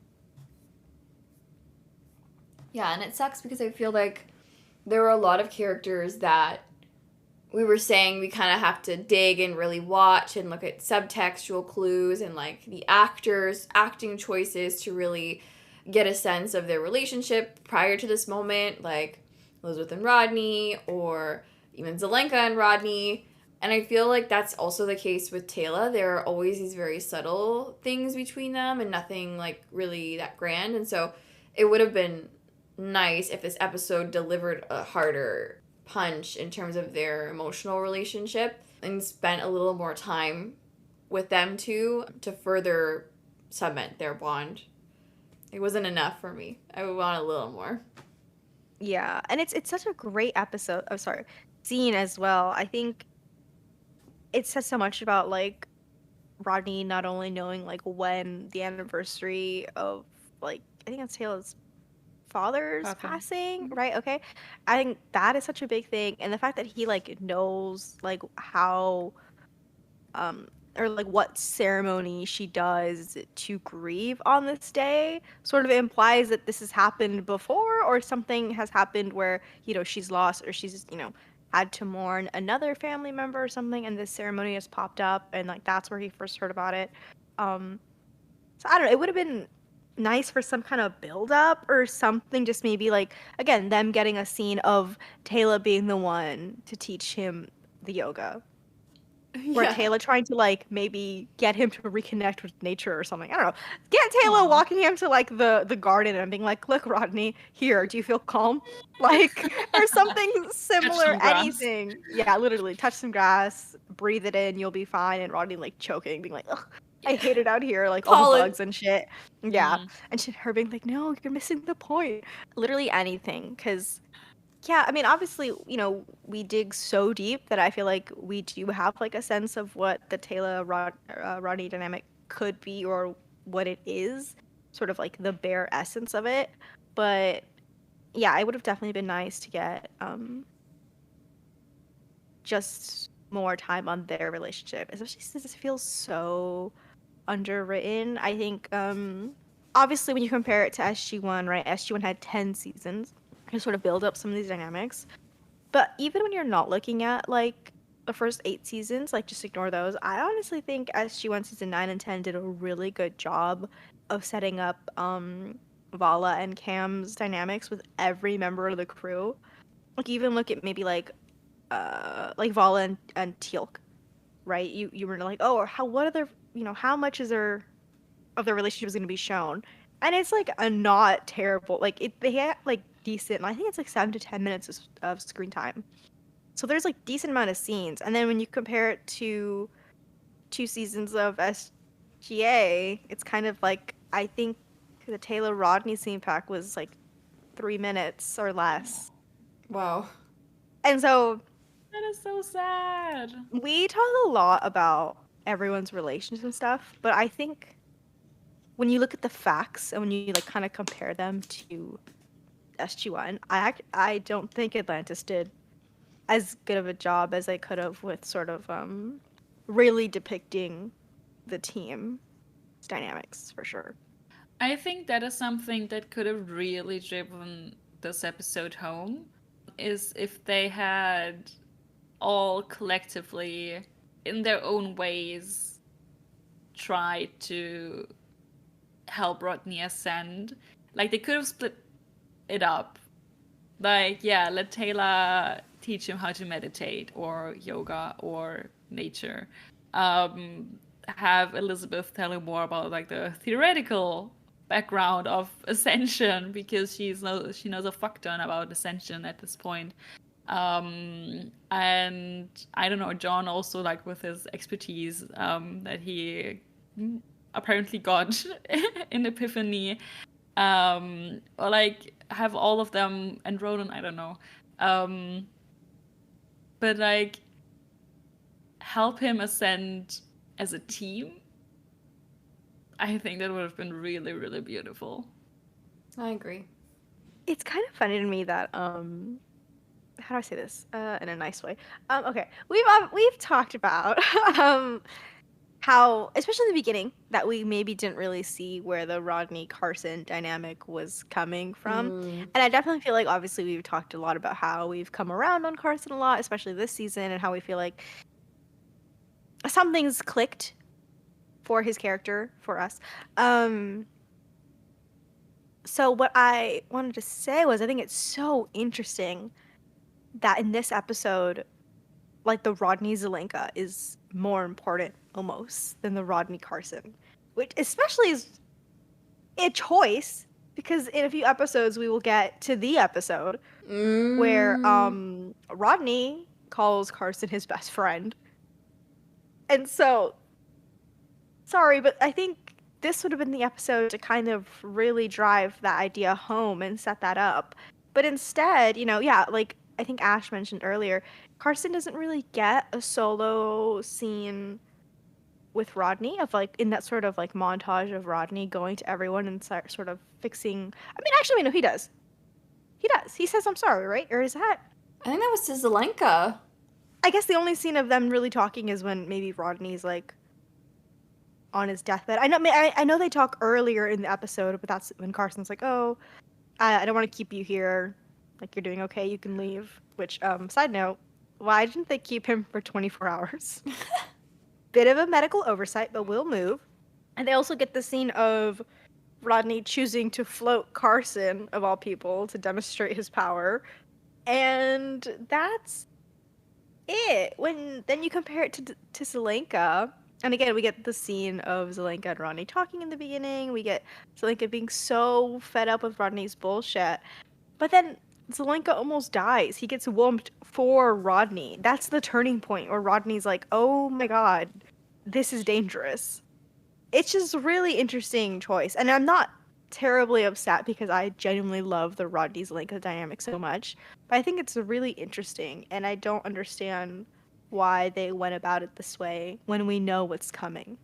Yeah, and it sucks because I feel like there were a lot of characters that we were saying we kind of have to dig and really watch and look at subtextual clues and like the actors' acting choices to really get a sense of their relationship prior to this moment, like Elizabeth and Rodney, or even Zelenka and Rodney. And I feel like that's also the case with Taylor. There are always these very subtle things between them and nothing like really that grand. And so it would have been nice if this episode delivered a harder punch in terms of their emotional relationship and spent a little more time with them two to further cement their bond. It wasn't enough for me. I would want a little more. Yeah, and it's such a great episode. Oh, sorry, scene as well. I think it says so much about like Rodney not only knowing like when the anniversary of like I think that's Taylor's father's passing, right? Okay. I think that is such a big thing. And the fact that he like knows like how or like what ceremony she does to grieve on this day sort of implies that this has happened before or something has happened where, you know, she's lost or she's, you know, had to mourn another family member or something and this ceremony has popped up and like that's where he first heard about it. So I don't know, it would have been nice for some kind of build up or something, just maybe like again, them getting a scene of Taylor being the one to teach him the yoga. Where Taylor trying to like maybe get him to reconnect with nature or something. I don't know. Get Taylor walking him to like the garden and being like, "Look, Rodney, here. Do you feel calm?" Like or something similar. Anything. Yeah, literally. Touch some grass, breathe it in. You'll be fine. And Rodney like choking, being like, "Ugh, I hate it out here. Like all the bugs and shit." Yeah, and her being like, "No, you're missing the point." Literally anything, because. Yeah, I mean, obviously, you know, we dig so deep that I feel like we do have like a sense of what the Rodney dynamic could be or what it is, sort of like the bare essence of it. But yeah, it would have definitely been nice to get just more time on their relationship, especially since it feels so underwritten. I think obviously when you compare it to SG1, right? SG1 had 10 seasons to sort of build up some of these dynamics. But even when you're not looking at like the first 8 seasons, like just ignore those. I honestly think SG1 season 9 and 10 did a really good job of setting up Vala and Cam's dynamics with every member of the crew. Like even look at maybe like Vala and Teal'c, right? You were like, "Oh, or how what are their, you know, how much is their of their relationship is going to be shown?" And it's like a not terrible, like they had like decent, I think it's like 7 to 10 minutes of screen time. So there's like decent amount of scenes. And then when you compare it to 2 seasons of SGA, it's kind of like I think the Taylor Rodney scene pack was like 3 minutes or less. Wow. And so that is so sad. We talk a lot about everyone's relations and stuff, but I think when you look at the facts and when you like kind of compare them to SG1, I don't think Atlantis did as good of a job as they could have with sort of really depicting the team's dynamics for sure. I think that is something that could have really driven this episode home, is if they had all collectively, in their own ways, tried to help Rodney ascend. Like, they could have split it up. Like, yeah, let Taylor teach him how to meditate or yoga or nature. Have Elizabeth tell him more about like the theoretical background of ascension, because she knows a fuck ton about ascension at this point. And I don't know, John also, like with his expertise that he apparently got in Epiphany, or like have all of them, and Ronon, I don't know, but like help him ascend as a team. I think that would have been really, really beautiful. I agree. It's kind of funny to me that how do I say this in a nice way? Okay, we've talked about how, especially in the beginning, that we maybe didn't really see where the Rodney Carson dynamic was coming from. And I definitely feel like obviously we've talked a lot about how we've come around on Carson a lot, especially this season, and how we feel like something's clicked for his character for us. So what I wanted to say was I think it's so interesting that in this episode like the Rodney Zelenka is more important almost than the Rodney Carson, which especially is a choice because in a few episodes we will get to the episode where Rodney calls Carson his best friend. And so sorry, but I think this would have been the episode to kind of really drive that idea home and set that up. But instead, yeah, like I think Ash mentioned earlier, Carson doesn't really get a solo scene with Rodney of like in that sort of like montage of Rodney going to everyone and sort of fixing. I mean, actually, no, he does. He does. He says, "I'm sorry," right? Or is that? I think that was to Zelenka. I guess the only scene of them really talking is when maybe Rodney's like on his deathbed. I know they talk earlier in the episode, but that's when Carson's like, "Oh, I don't want to keep you here. Like you're doing okay, you can leave." Which, side note, why didn't they keep him for 24 hours? Bit of a medical oversight, but we'll move. And they also get the scene of Rodney choosing to float Carson, of all people, to demonstrate his power. And that's it. Then you compare it to Zelenka, and again, we get the scene of Zelenka and Rodney talking in the beginning. We get Zelenka being so fed up with Rodney's bullshit. But then Zelenka almost dies. He gets whooped for Rodney. That's the turning point where Rodney's like, oh my god, this is dangerous. It's just a really interesting choice. And I'm not terribly upset because I genuinely love the Rodney Zelenka dynamic so much. But I think it's really interesting, and I don't understand why they went about it this way when we know what's coming.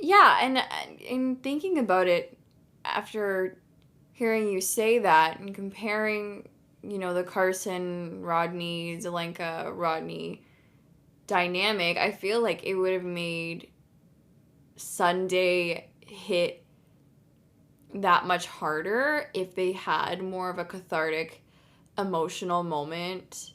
Yeah, and in thinking about it, after hearing you say that and comparing, the Carson, Rodney, Zelenka, Rodney dynamic, I feel like it would have made Sunday hit that much harder if they had more of a cathartic emotional moment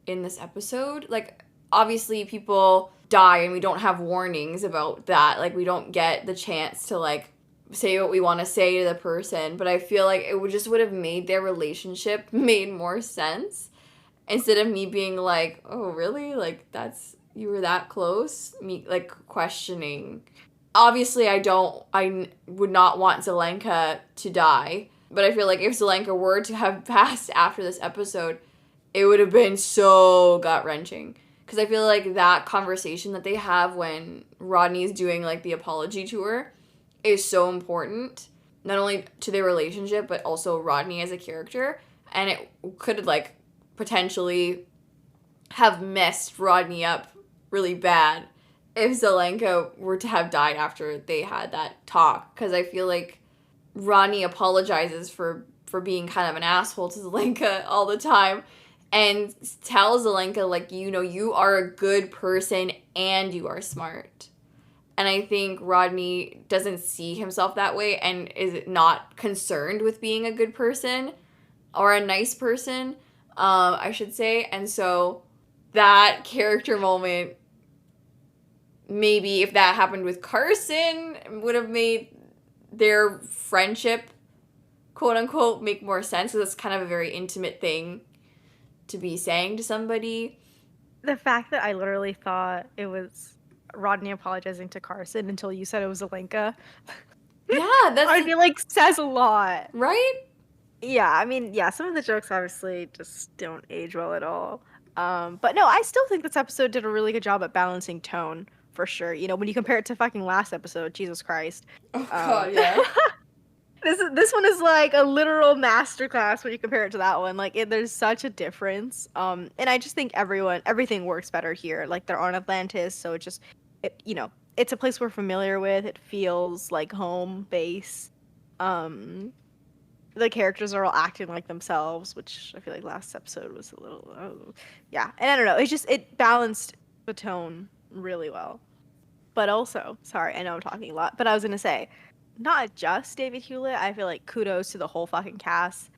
in this episode. Like, obviously people die and we don't have warnings about that. Like, we don't get the chance to like say what we want to say to the person, but I feel like it would have made their relationship made more sense instead of me being like, oh really, like you were that close, me like questioning. Obviously I would not want Zelenka to die, but I feel like if Zelenka were to have passed after this episode, it would have been so gut-wrenching. Because I feel like that conversation that they have when Rodney's doing like the apology tour is so important, not only to their relationship, but also Rodney as a character. And it could like potentially have messed Rodney up really bad if Zelenka were to have died after they had that talk. Because I feel like Rodney apologizes for being kind of an asshole to Zelenka all the time and tells Zelenka, like, you are a good person and you are smart. And I think Rodney doesn't see himself that way and is not concerned with being a good person or a nice person, I should say. And so that character moment, maybe if that happened with Carson, would have made their friendship, quote unquote, make more sense. Because it's kind of a very intimate thing to be saying to somebody. The fact that I literally thought it was Rodney apologizing to Carson until you said it was Zelenka. Yeah, that's... I feel like says a lot. Right? Yeah, I mean, yeah, some of the jokes obviously just don't age well at all. But no, I still think this episode did a really good job at balancing tone, for sure. When you compare it to fucking last episode, Jesus Christ. Oh, God, yeah. This one is like a literal masterclass when you compare it to that one. Like, there's such a difference. And I just think everything works better here. Like, they're on Atlantis, so it's a place we're familiar with. It feels like home base. The characters are all acting like themselves, which I feel like last episode was a little, yeah. And I don't know, it balanced the tone really well. But also, sorry, I know I'm talking a lot, but I was gonna say, not just David Hewlett, I feel like kudos to the whole fucking cast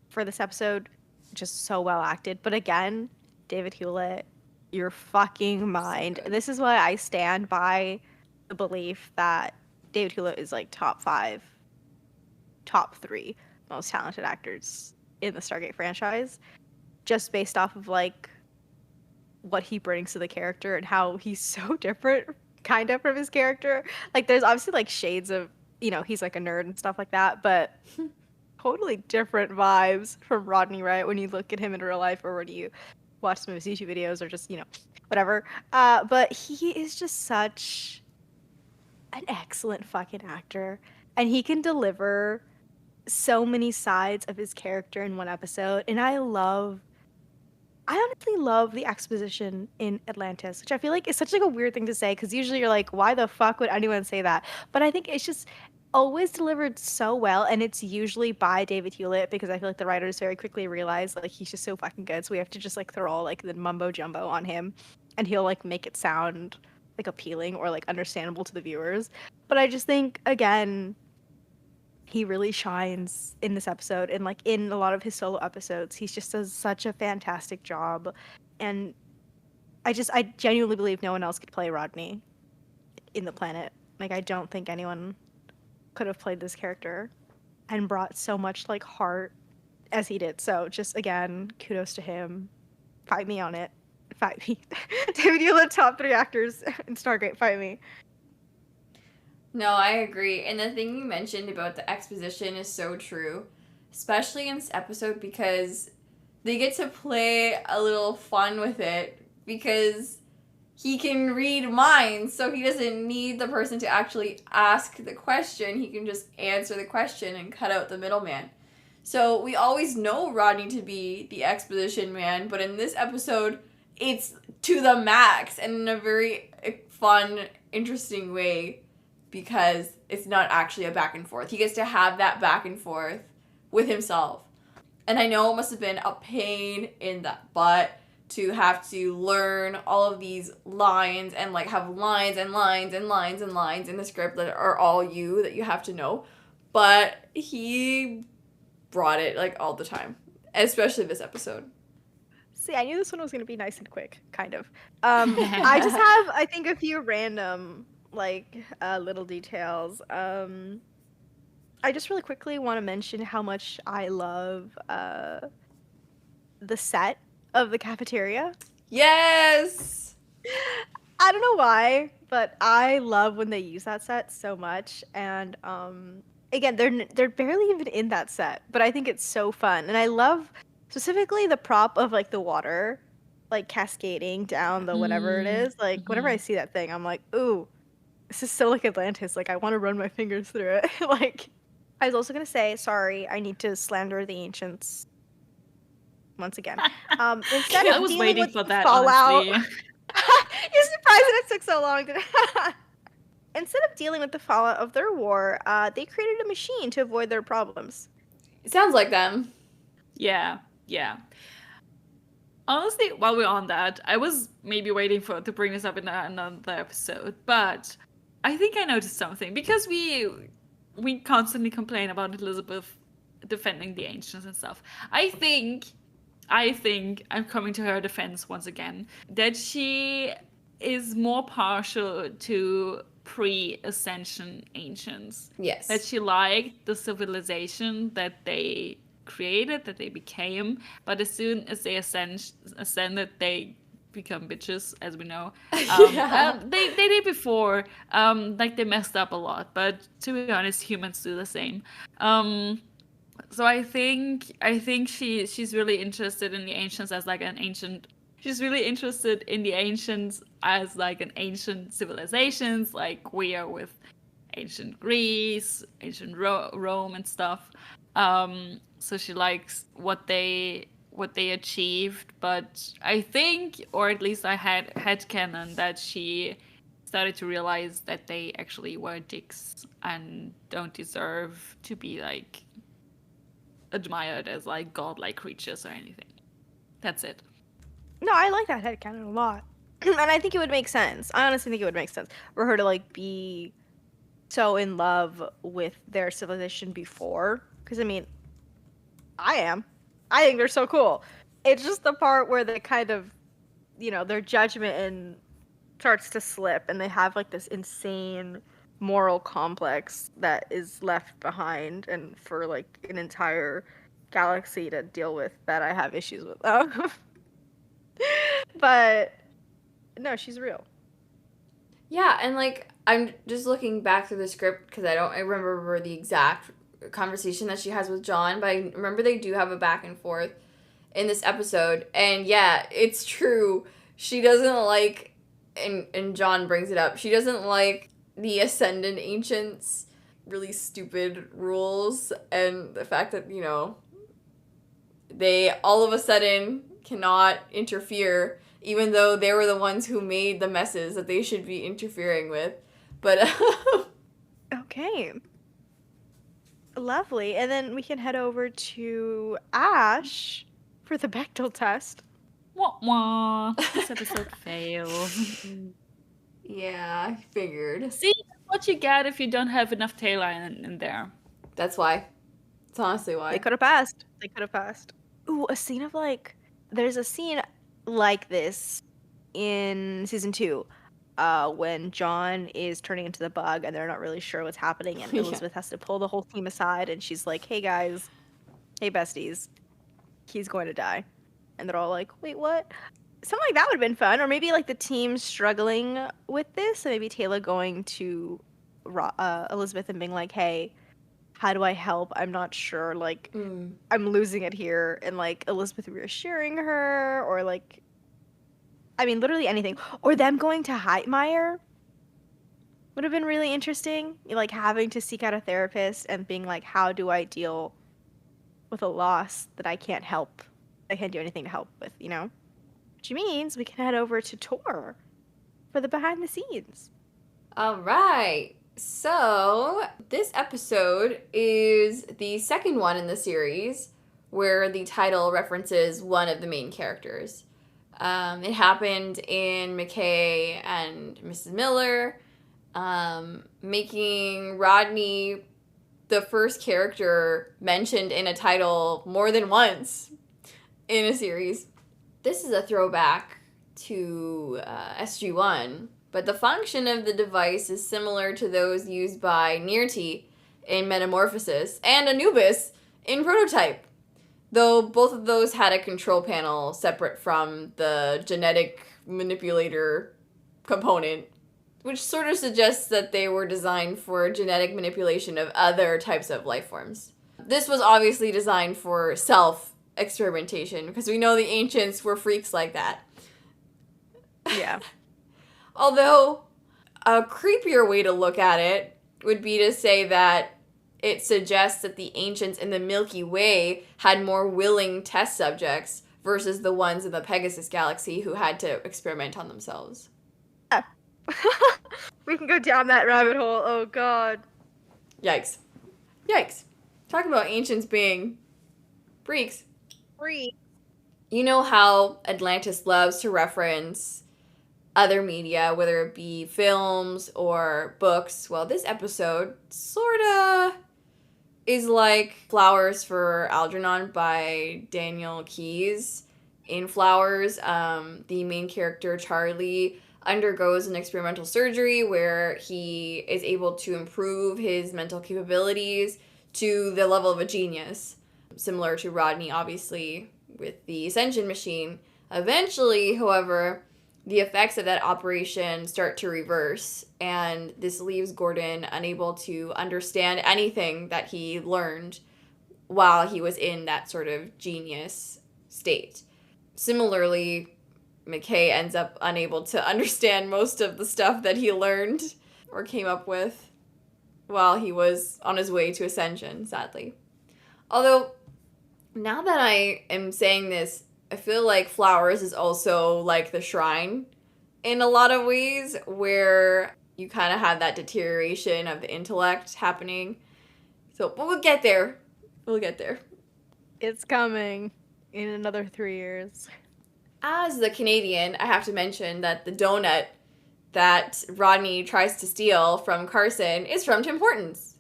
for this episode. Just so well acted. But again, David Hewlett, your fucking mind. This is why I stand by the belief that David Hewlett is like top 5, top 3 most talented actors in the Stargate franchise. Just based off of like what he brings to the character and how he's so different kind of from his character. Like there's obviously like shades of, he's like a nerd and stuff like that, but totally different vibes from Rodney, right? When you look at him in real life or when you watch some of his YouTube videos or just, whatever. But he is just such an excellent fucking actor. And he can deliver so many sides of his character in one episode. And I honestly love the exposition in Atlantis, which I feel like is such like a weird thing to say because usually you're like, why the fuck would anyone say that? But I think it's just always delivered so well, and it's usually by David Hewlett because I feel like the writers very quickly realize like he's just so fucking good, so we have to just like throw all like the mumbo jumbo on him, and he'll like make it sound like appealing or like understandable to the viewers. But I just think again, he really shines in this episode, and like in a lot of his solo episodes he just does such a fantastic job. And I genuinely believe no one else could play Rodney in the planet. Like I don't think anyone could have played this character and brought so much like heart as he did. So just again, kudos to him. Fight me on it. Fight me. David Hewlett, top 3 actors in Stargate. Fight me. No, I agree. And the thing you mentioned about the exposition is so true, especially in this episode because they get to play a little fun with it because he can read minds, so he doesn't need the person to actually ask the question. He can just answer the question and cut out the middleman. So we always know Rodney to be the exposition man, but in this episode, it's to the max and in a very fun, interesting way because it's not actually a back and forth. He gets to have that back and forth with himself. And I know it must have been a pain in the butt to have to learn all of these lines and like have lines and lines and lines and lines in the script that are all you that you have to know. But he brought it like all the time, especially this episode. See, I knew this one was going to be nice and quick, kind of. I just have, I think, a few random like little details. I just really quickly want to mention how much I love the set of the cafeteria. Yes! I don't know why, but I love when they use that set so much. And again, they're barely even in that set, but I think it's so fun. And I love specifically the prop of like the water like cascading down the whatever it is. Like whenever I see that thing, I'm like, ooh, this is so like Atlantis. Like I want to run my fingers through it. Like I was also gonna say, sorry, I need to slander the ancients once again. Instead I of was dealing waiting with for the that, fallout, honestly. you're surprised that it took so long. Instead of dealing with the fallout of their war, they created a machine to avoid their problems. It sounds like them. Yeah. Honestly, while we're on that, I was maybe waiting to bring this up in another episode, but I think I noticed something because we constantly complain about Elizabeth defending the ancients and stuff. I think I'm coming to her defense once again that she is more partial to pre-ascension ancients. Yes. That she liked the civilization that they created, that they became, but as soon as they ascended, they become bitches, as we know. They did before, like they messed up a lot, but to be honest, humans do the same. So I think she's really interested in the ancients as like an ancient. She's really interested in the ancients as like an ancient civilizations, like we are with ancient Greece, ancient Rome, and stuff. So she likes what they achieved, but I think, or at least I had headcanon that she started to realize that they actually were dicks and don't deserve to be like admired as like godlike creatures or anything. That's it. No, I like that headcanon a lot. And I think it would make sense. I honestly think it would make sense for her to like be so in love with their civilization before. Because I mean, I think they're so cool. It's just the part where they kind of, their judgment and starts to slip, and they have like this insane moral complex that is left behind, and for like an entire galaxy to deal with, that I have issues with. But no, she's real. Yeah, and like I'm just looking back through the script because I remember the exact conversation that she has with John, but I remember they do have a back and forth in this episode. And yeah, it's true. She doesn't like and John brings it up. She doesn't like the Ascendant Ancients really stupid rules and the fact that, you know, they all of a sudden cannot interfere even though they were the ones who made the messes that they should be interfering with. But Okay. Lovely. And then we can head over to Ash for the Bechdel test. Wah wah. This episode fails. yeah, I figured. See, that's what you get if you don't have enough tail in there. That's why. It's honestly why. They could have passed. They could have passed. Ooh, a scene of like, there's a scene like this in season 2, when John is turning into the bug and they're not really sure what's happening, and Yeah. Elizabeth has to pull the whole team aside, and she's like, "Hey guys, hey besties, he's going to die," and they're all like, "Wait, what?" Something like that would have been fun, or maybe like the team struggling with this, and maybe Taylor going to Elizabeth and being like, "Hey, how do I help? I'm not sure. Like, I'm losing it here," and like Elizabeth reassuring her, or like, I mean, literally anything, or them going to Heitmeyer would have been really interesting. Like having to seek out a therapist and being like, "How do I deal with a loss that I can't help? I can't do anything to help with," you know? Which means we can head over to Tor for the behind the scenes. All right. So, this episode is the second one in the series where the title references one of the main characters. It happened in McKay and Mrs. Miller, making Rodney the first character mentioned in a title more than once in a series. This is a throwback to SG-1, but the function of the device is similar to those used by Nearty in Metamorphosis and Anubis in Prototype, though both of those had a control panel separate from the genetic manipulator component, which sort of suggests that they were designed for genetic manipulation of other types of life forms. This was obviously designed for self-experimentation, because we know the ancients were freaks like that. Yeah. Although, a creepier way to look at it would be to say that it suggests that the ancients in the Milky Way had more willing test subjects versus the ones in the Pegasus Galaxy who had to experiment on themselves. We can go down that rabbit hole. Oh, God. Yikes. Yikes. Talk about ancients being freaks. Free. You know how Atlantis loves to reference other media, whether it be films or books. Well, this episode sorta is like Flowers for Algernon by Daniel Keyes. In Flowers, the main character, Charlie, undergoes an experimental surgery where he is able to improve his mental capabilities to the level of a genius. Similar to Rodney, obviously, with the Ascension machine. Eventually, however, the effects of that operation start to reverse, and this leaves Gordon unable to understand anything that he learned while he was in that sort of genius state. Similarly, McKay ends up unable to understand most of the stuff that he learned or came up with while he was on his way to Ascension, sadly. Although, now that I am saying this, I feel like Flowers is also like the Shrine in a lot of ways, where you kind of have that deterioration of the intellect happening. So, but we'll get there. We'll get there. It's coming in another 3 years. As the Canadian, I have to mention that the donut that Rodney tries to steal from Carson is from Tim Hortons.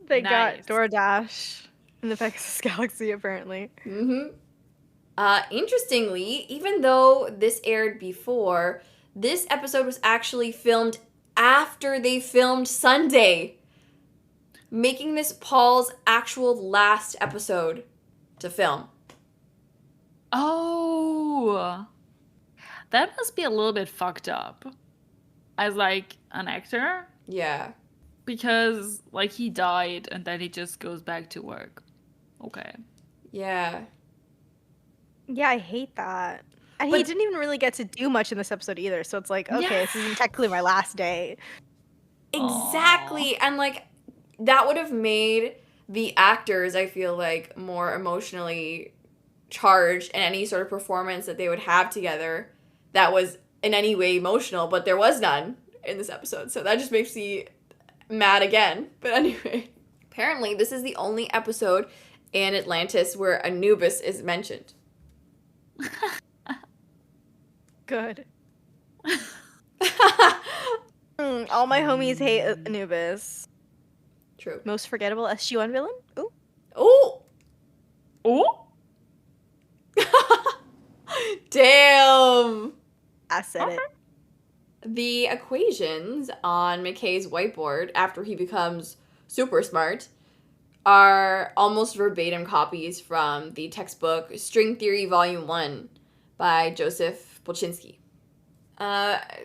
They Nice. got DoorDash in the Pegasus Galaxy, apparently. Interestingly, even though this aired before, this episode was actually filmed after they filmed Sunday, making this Paul's actual last episode to film. Oh, that must be a little bit fucked up as like an actor, Yeah. because like he died and then he just goes back to work. Okay. Yeah. Yeah, I hate that. And he But- didn't even really get to do much in this episode either. So it's like, okay, this isn't technically my last day. Exactly. And like that would have made the actors, I feel like, more emotionally charged in any sort of performance that they would have together that was in any way emotional, but there was none in this episode. So that just makes me mad again. But anyway, apparently this is the only episode in Atlantis where Anubis is mentioned. Good. All my homies hate Anubis. True. Most forgettable SG-1 villain? Ooh. Oh! Oh, Damn! I said it. The equations on McKay's whiteboard after he becomes super smart are almost verbatim copies from the textbook String Theory Volume 1 by Joseph Bolchinski.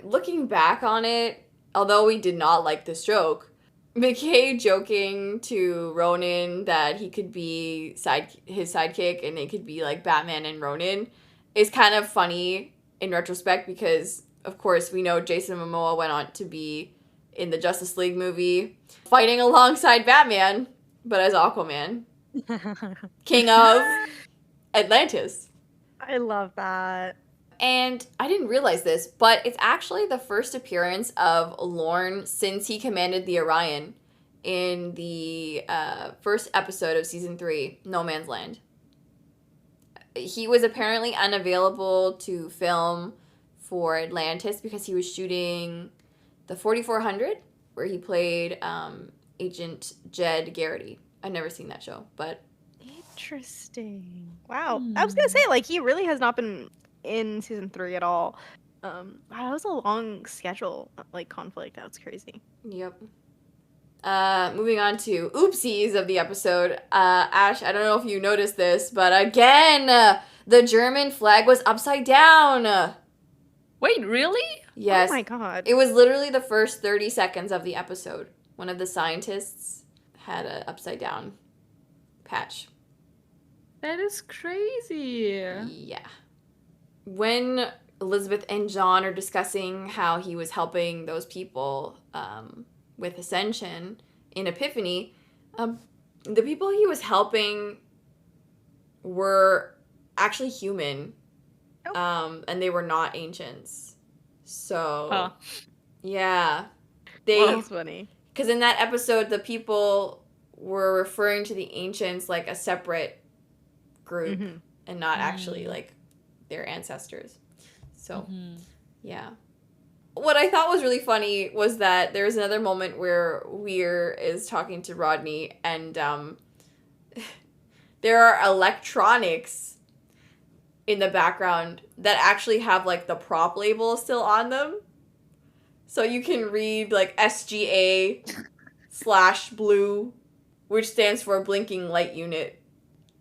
Looking back on it, although we did not like this joke, McKay joking to Ronon that he could be his sidekick and they could be like Batman and Ronon is kind of funny in retrospect because, of course, we know Jason Momoa went on to be in the Justice League movie fighting alongside Batman, but as Aquaman, king of Atlantis. I love that. And I didn't realize this, but it's actually the first appearance of Lorne since he commanded the Orion in the first episode of Season 3, No Man's Land. He was apparently unavailable to film for Atlantis because he was shooting the 4400, where he played Agent Jed Garrity. I've never seen that show, but... Interesting. Wow. I was gonna say, like, he really has not been in season 3 at all. Wow, that was a long schedule, like, conflict. That was crazy. Yep. Moving on to oopsies of the episode. Ash, I don't know if you noticed this, but again, the German flag was upside down. wait, really? Yes. Oh my god. It was literally the first 30 seconds of the episode. One of the scientists had an upside down patch. That is crazy. Yeah. When Elizabeth and John are discussing how he was helping those people with Ascension in Epiphany, the people he was helping were actually human, and they were not ancients. So, yeah. That's funny. Because in that episode, the people were referring to the ancients like a separate group and not actually like their ancestors. So, yeah. What I thought was really funny was that there was another moment where Weir is talking to Rodney and there are electronics in the background that actually have like the prop label still on them. So you can read like SGA/blue, which stands for Blinking Light Unit.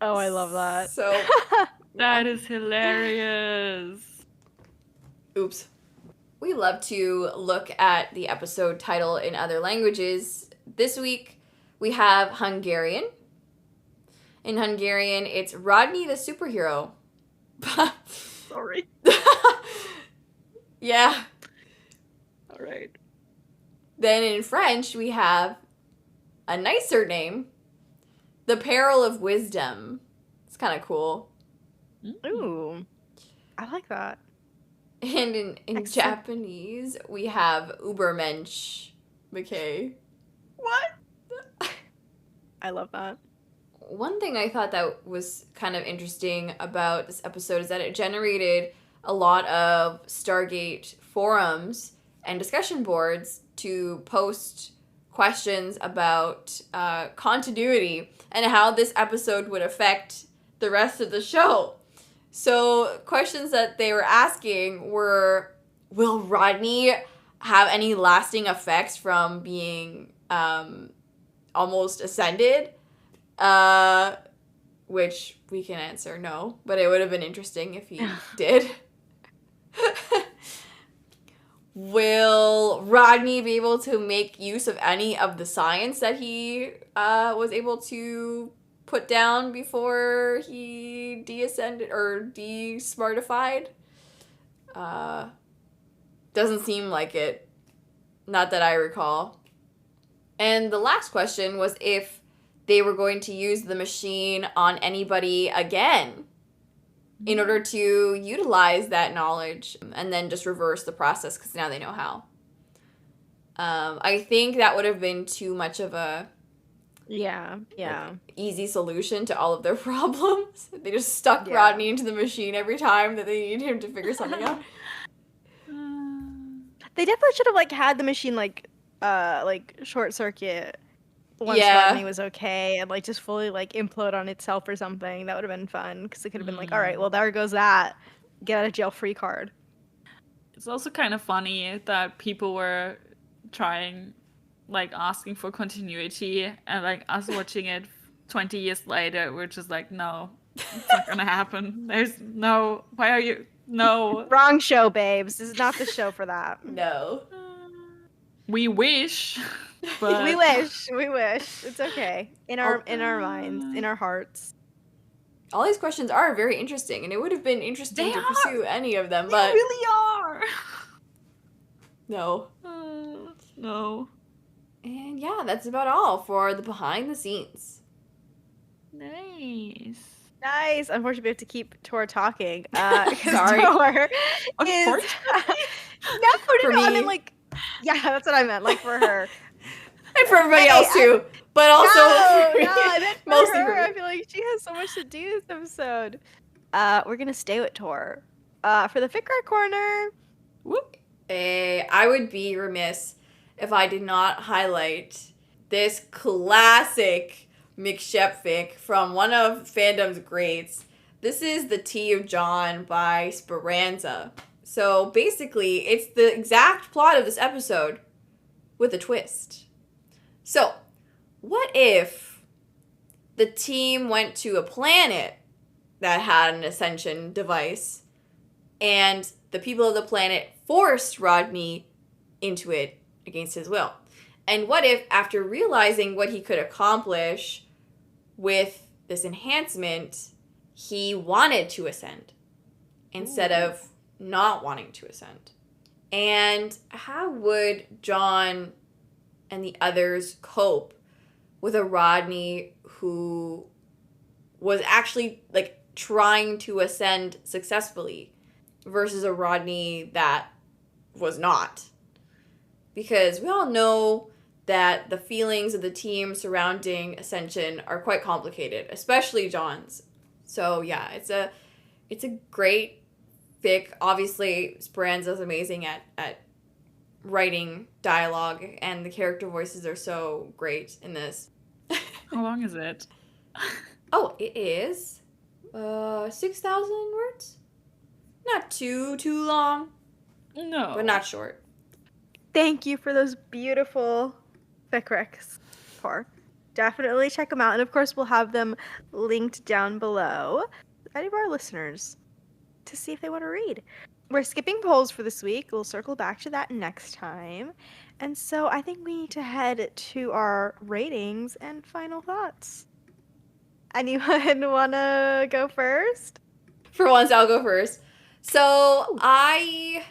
Oh, I love that. So, That is hilarious. oops. We love to look at the episode title in other languages. This week, we have Hungarian. In Hungarian, it's Rodney the Superhero. Sorry. Yeah. All right. Then in French, we have a nicer name, The Peril of Wisdom. It's kind of cool. Ooh. I like that. And in Excellent. Japanese, we have Ubermensch McKay. What? I love that. One thing I thought that was kind of interesting about this episode is that it generated a lot of Stargate forums and discussion boards to post questions about continuity and how this episode would affect the rest of the show. So questions that they were asking were, will Rodney have any lasting effects from being almost ascended? which we can answer no, but it would have been interesting if he did. Will Rodney be able to make use of any of the science that he was able to put down before he de-ascended or de-smartified? Doesn't seem like it. Not that I recall. And the last question was if they were going to use the machine on anybody again in order to utilize that knowledge and then just reverse the process because now they know how. I think that would have been too much of a easy solution to all of their problems. They just stuck Rodney into the machine every time that they needed him to figure something out. They definitely should have had the machine short circuit once Rodney was okay and just fully implode on itself or something. That would have been fun because it could have been all right, well, there goes that get out of jail free card. It's also kind of funny that people were trying asking for continuity and us watching it 20 years later we're just no, it's not gonna happen. There's no, why are you, no. Wrong show, babes. This is not the show for that. No. We wish. But... we wish. It's okay. In our minds, in our hearts. All these questions are very interesting, and it would have been interesting to pursue any of them, but... They really are! No. No. And yeah, that's about all for the behind the scenes. Nice. Unfortunately, we have to keep Tor talking. Sorry. Tor is... For me. I mean, yeah, that's what I meant. For her. And for everybody else, too. But also... I meant for mostly her. for me. I feel like she has so much to do this episode. We're going to stay with Tor. For the Fic Rec Corner... Whoop. I would be remiss if I did not highlight this classic mcshep fic from one of fandom's greats. This is The Tea of John by Speranza. So basically, it's the exact plot of this episode with a twist. So, what if the team went to a planet that had an ascension device and the people of the planet forced Rodney into it against his will? And what if, after realizing what he could accomplish with this enhancement, he wanted to ascend instead of not wanting to ascend? And how would John and the others cope with a Rodney who was actually trying to ascend successfully versus a Rodney that was not? Because we all know that the feelings of the team surrounding ascension are quite complicated, especially John's. So yeah, it's a great fic. Obviously, Speranza's amazing at writing dialogue, and the character voices are so great in this. How long is it? Oh, it is 6,000 words. Not too long. No. But not short. Thank you for those beautiful fic recs, Tor. Definitely check them out. And of course, we'll have them linked down below for any of our listeners to see if they want to read. We're skipping polls for this week. We'll circle back to that next time. And so I think we need to head to our ratings and final thoughts. Anyone want to go first? For once, I'll go first. So, I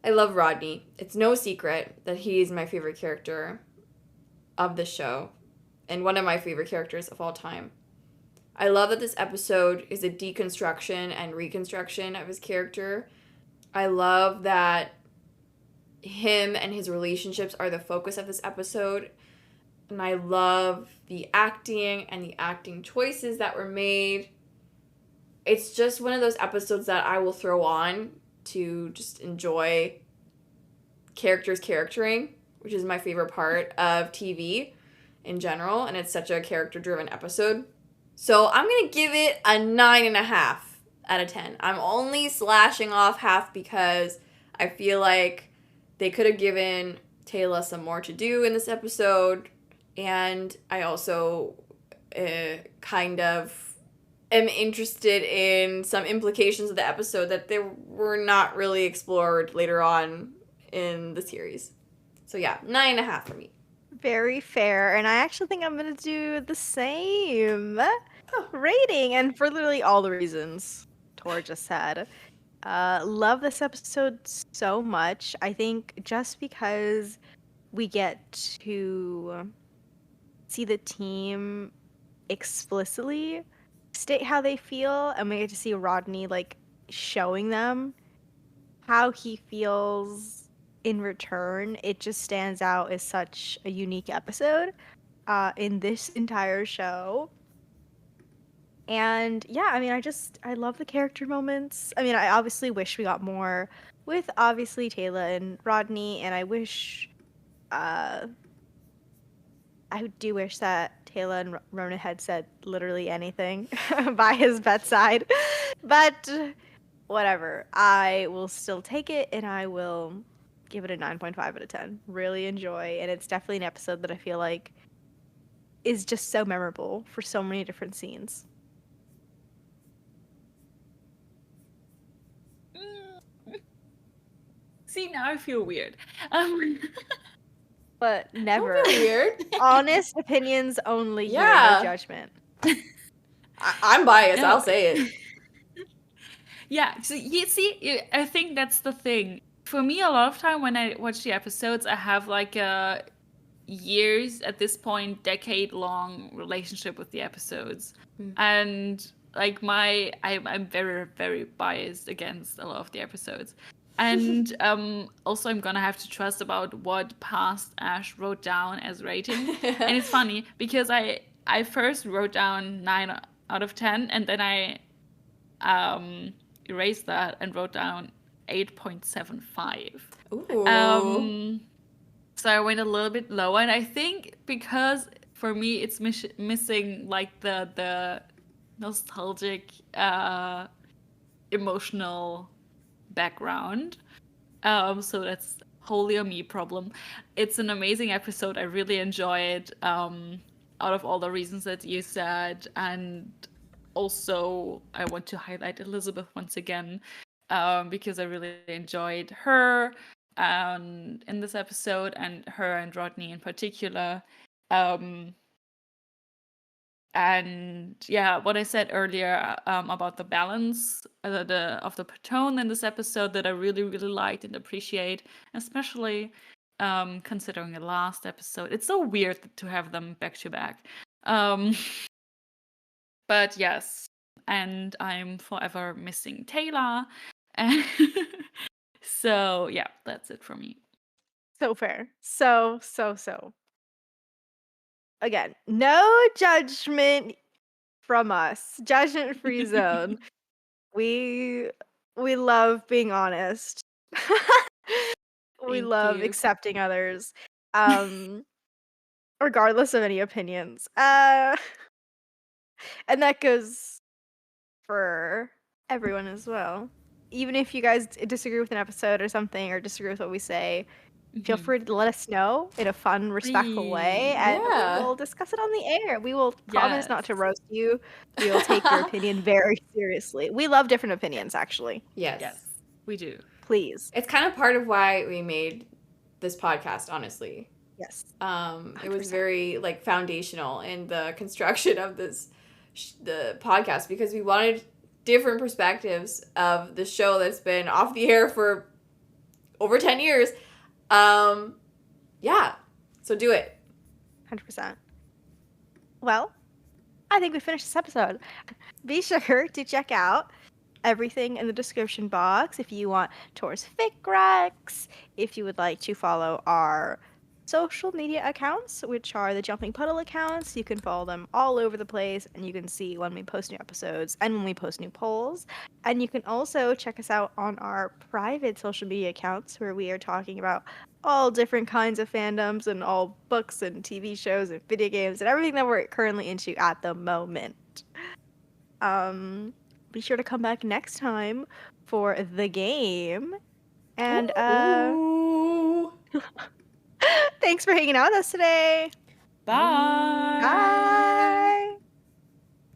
love Rodney. It's no secret that he's my favorite character of the show and one of my favorite characters of all time. I love that this episode is a deconstruction and reconstruction of his character. I love that him and his relationships are the focus of this episode. And I love the acting and the acting choices that were made. It's just one of those episodes that I will throw on to just enjoy characters charactering, which is my favorite part of TV in general. And it's such a character-driven episode. So I'm going to give it a 9.5 out of 10. I'm only slashing off half because I feel like they could have given Taylor some more to do in this episode. And I also kind of am interested in some implications of the episode that they were not really explored later on in the series. So yeah, 9.5 for me. Very fair. And I actually think I'm going to do the same rating. And for literally all the reasons Tor just said. Love this episode so much. I think just because we get to see the team explicitly state how they feel, and we get to see Rodney like showing them how he feels in return, it just stands out as such a unique episode in this entire show. And yeah, I mean, I love the character moments. I mean, I obviously wish we got more with obviously Taylor and Rodney, and I wish, I do wish that Taylor and Ronan had said literally anything by his bedside. But whatever, I will still take it, and I will give it a 9.5 out of 10. Really enjoy, and it's definitely an episode that I feel like is just so memorable for so many different scenes. See, now I feel weird. But never. Don't feel weird. Honest opinions only here, Yeah. no judgment. I'm biased. No. I'll say it. Yeah, so you see, I think that's the thing. For me, a lot of time when I watch the episodes, I have like a years, at this point, decade-long relationship with the episodes. And like I'm very, very biased against a lot of the episodes. And also I'm gonna have to trust about what past Ash wrote down as rating. And it's funny because I first wrote down 9 out of 10, and then I erased that and wrote down 8.75. Ooh. So I went a little bit lower, and I think because for me it's missing like the nostalgic emotional background. So that's wholly a me problem. It's an amazing episode. I really enjoy it. Out of all the reasons that you said, and also I want to highlight Elizabeth once again, because I really enjoyed her in this episode, and her and Rodney in particular. And yeah, what I said earlier about the balance of the tone in this episode that I really, really liked and appreciate, especially considering the last episode. It's so weird to have them back to back. But yes, and I'm forever missing Taylor. So yeah, that's it for me. So fair. So. Again, no judgment from us. Judgment-free zone. We love being honest. We Thank love you. accepting others. Regardless of any opinions. And that goes for everyone as well. Even if you guys disagree with an episode or something, or disagree with what we say, feel free to let us know in a fun, respectful way, and Yeah. we will discuss it on the air. We will promise not to Yes. roast you. We will take your opinion very seriously. We love different opinions, actually. Yes. We do. Please. It's kind of part of why we made this podcast, honestly. Yes. It was 100%. very like foundational in the construction of the podcast, because we wanted different perspectives of the show that's been off the air for over 10 years. Yeah. So do it. 100%. Well, I think we finished this episode. Be sure to check out everything in the description box if you want Tor's Fic Recs, if you would like to follow our social media accounts, which are the Jumping Puddle accounts. You can follow them all over the place, and you can see when we post new episodes and when we post new polls. And you can also check us out on our private social media accounts, where we are talking about all different kinds of fandoms and all books and TV shows and video games and everything that we're currently into at the moment. Be sure to come back next time for the game. And Ooh. thanks for hanging out with us today. Bye. Bye.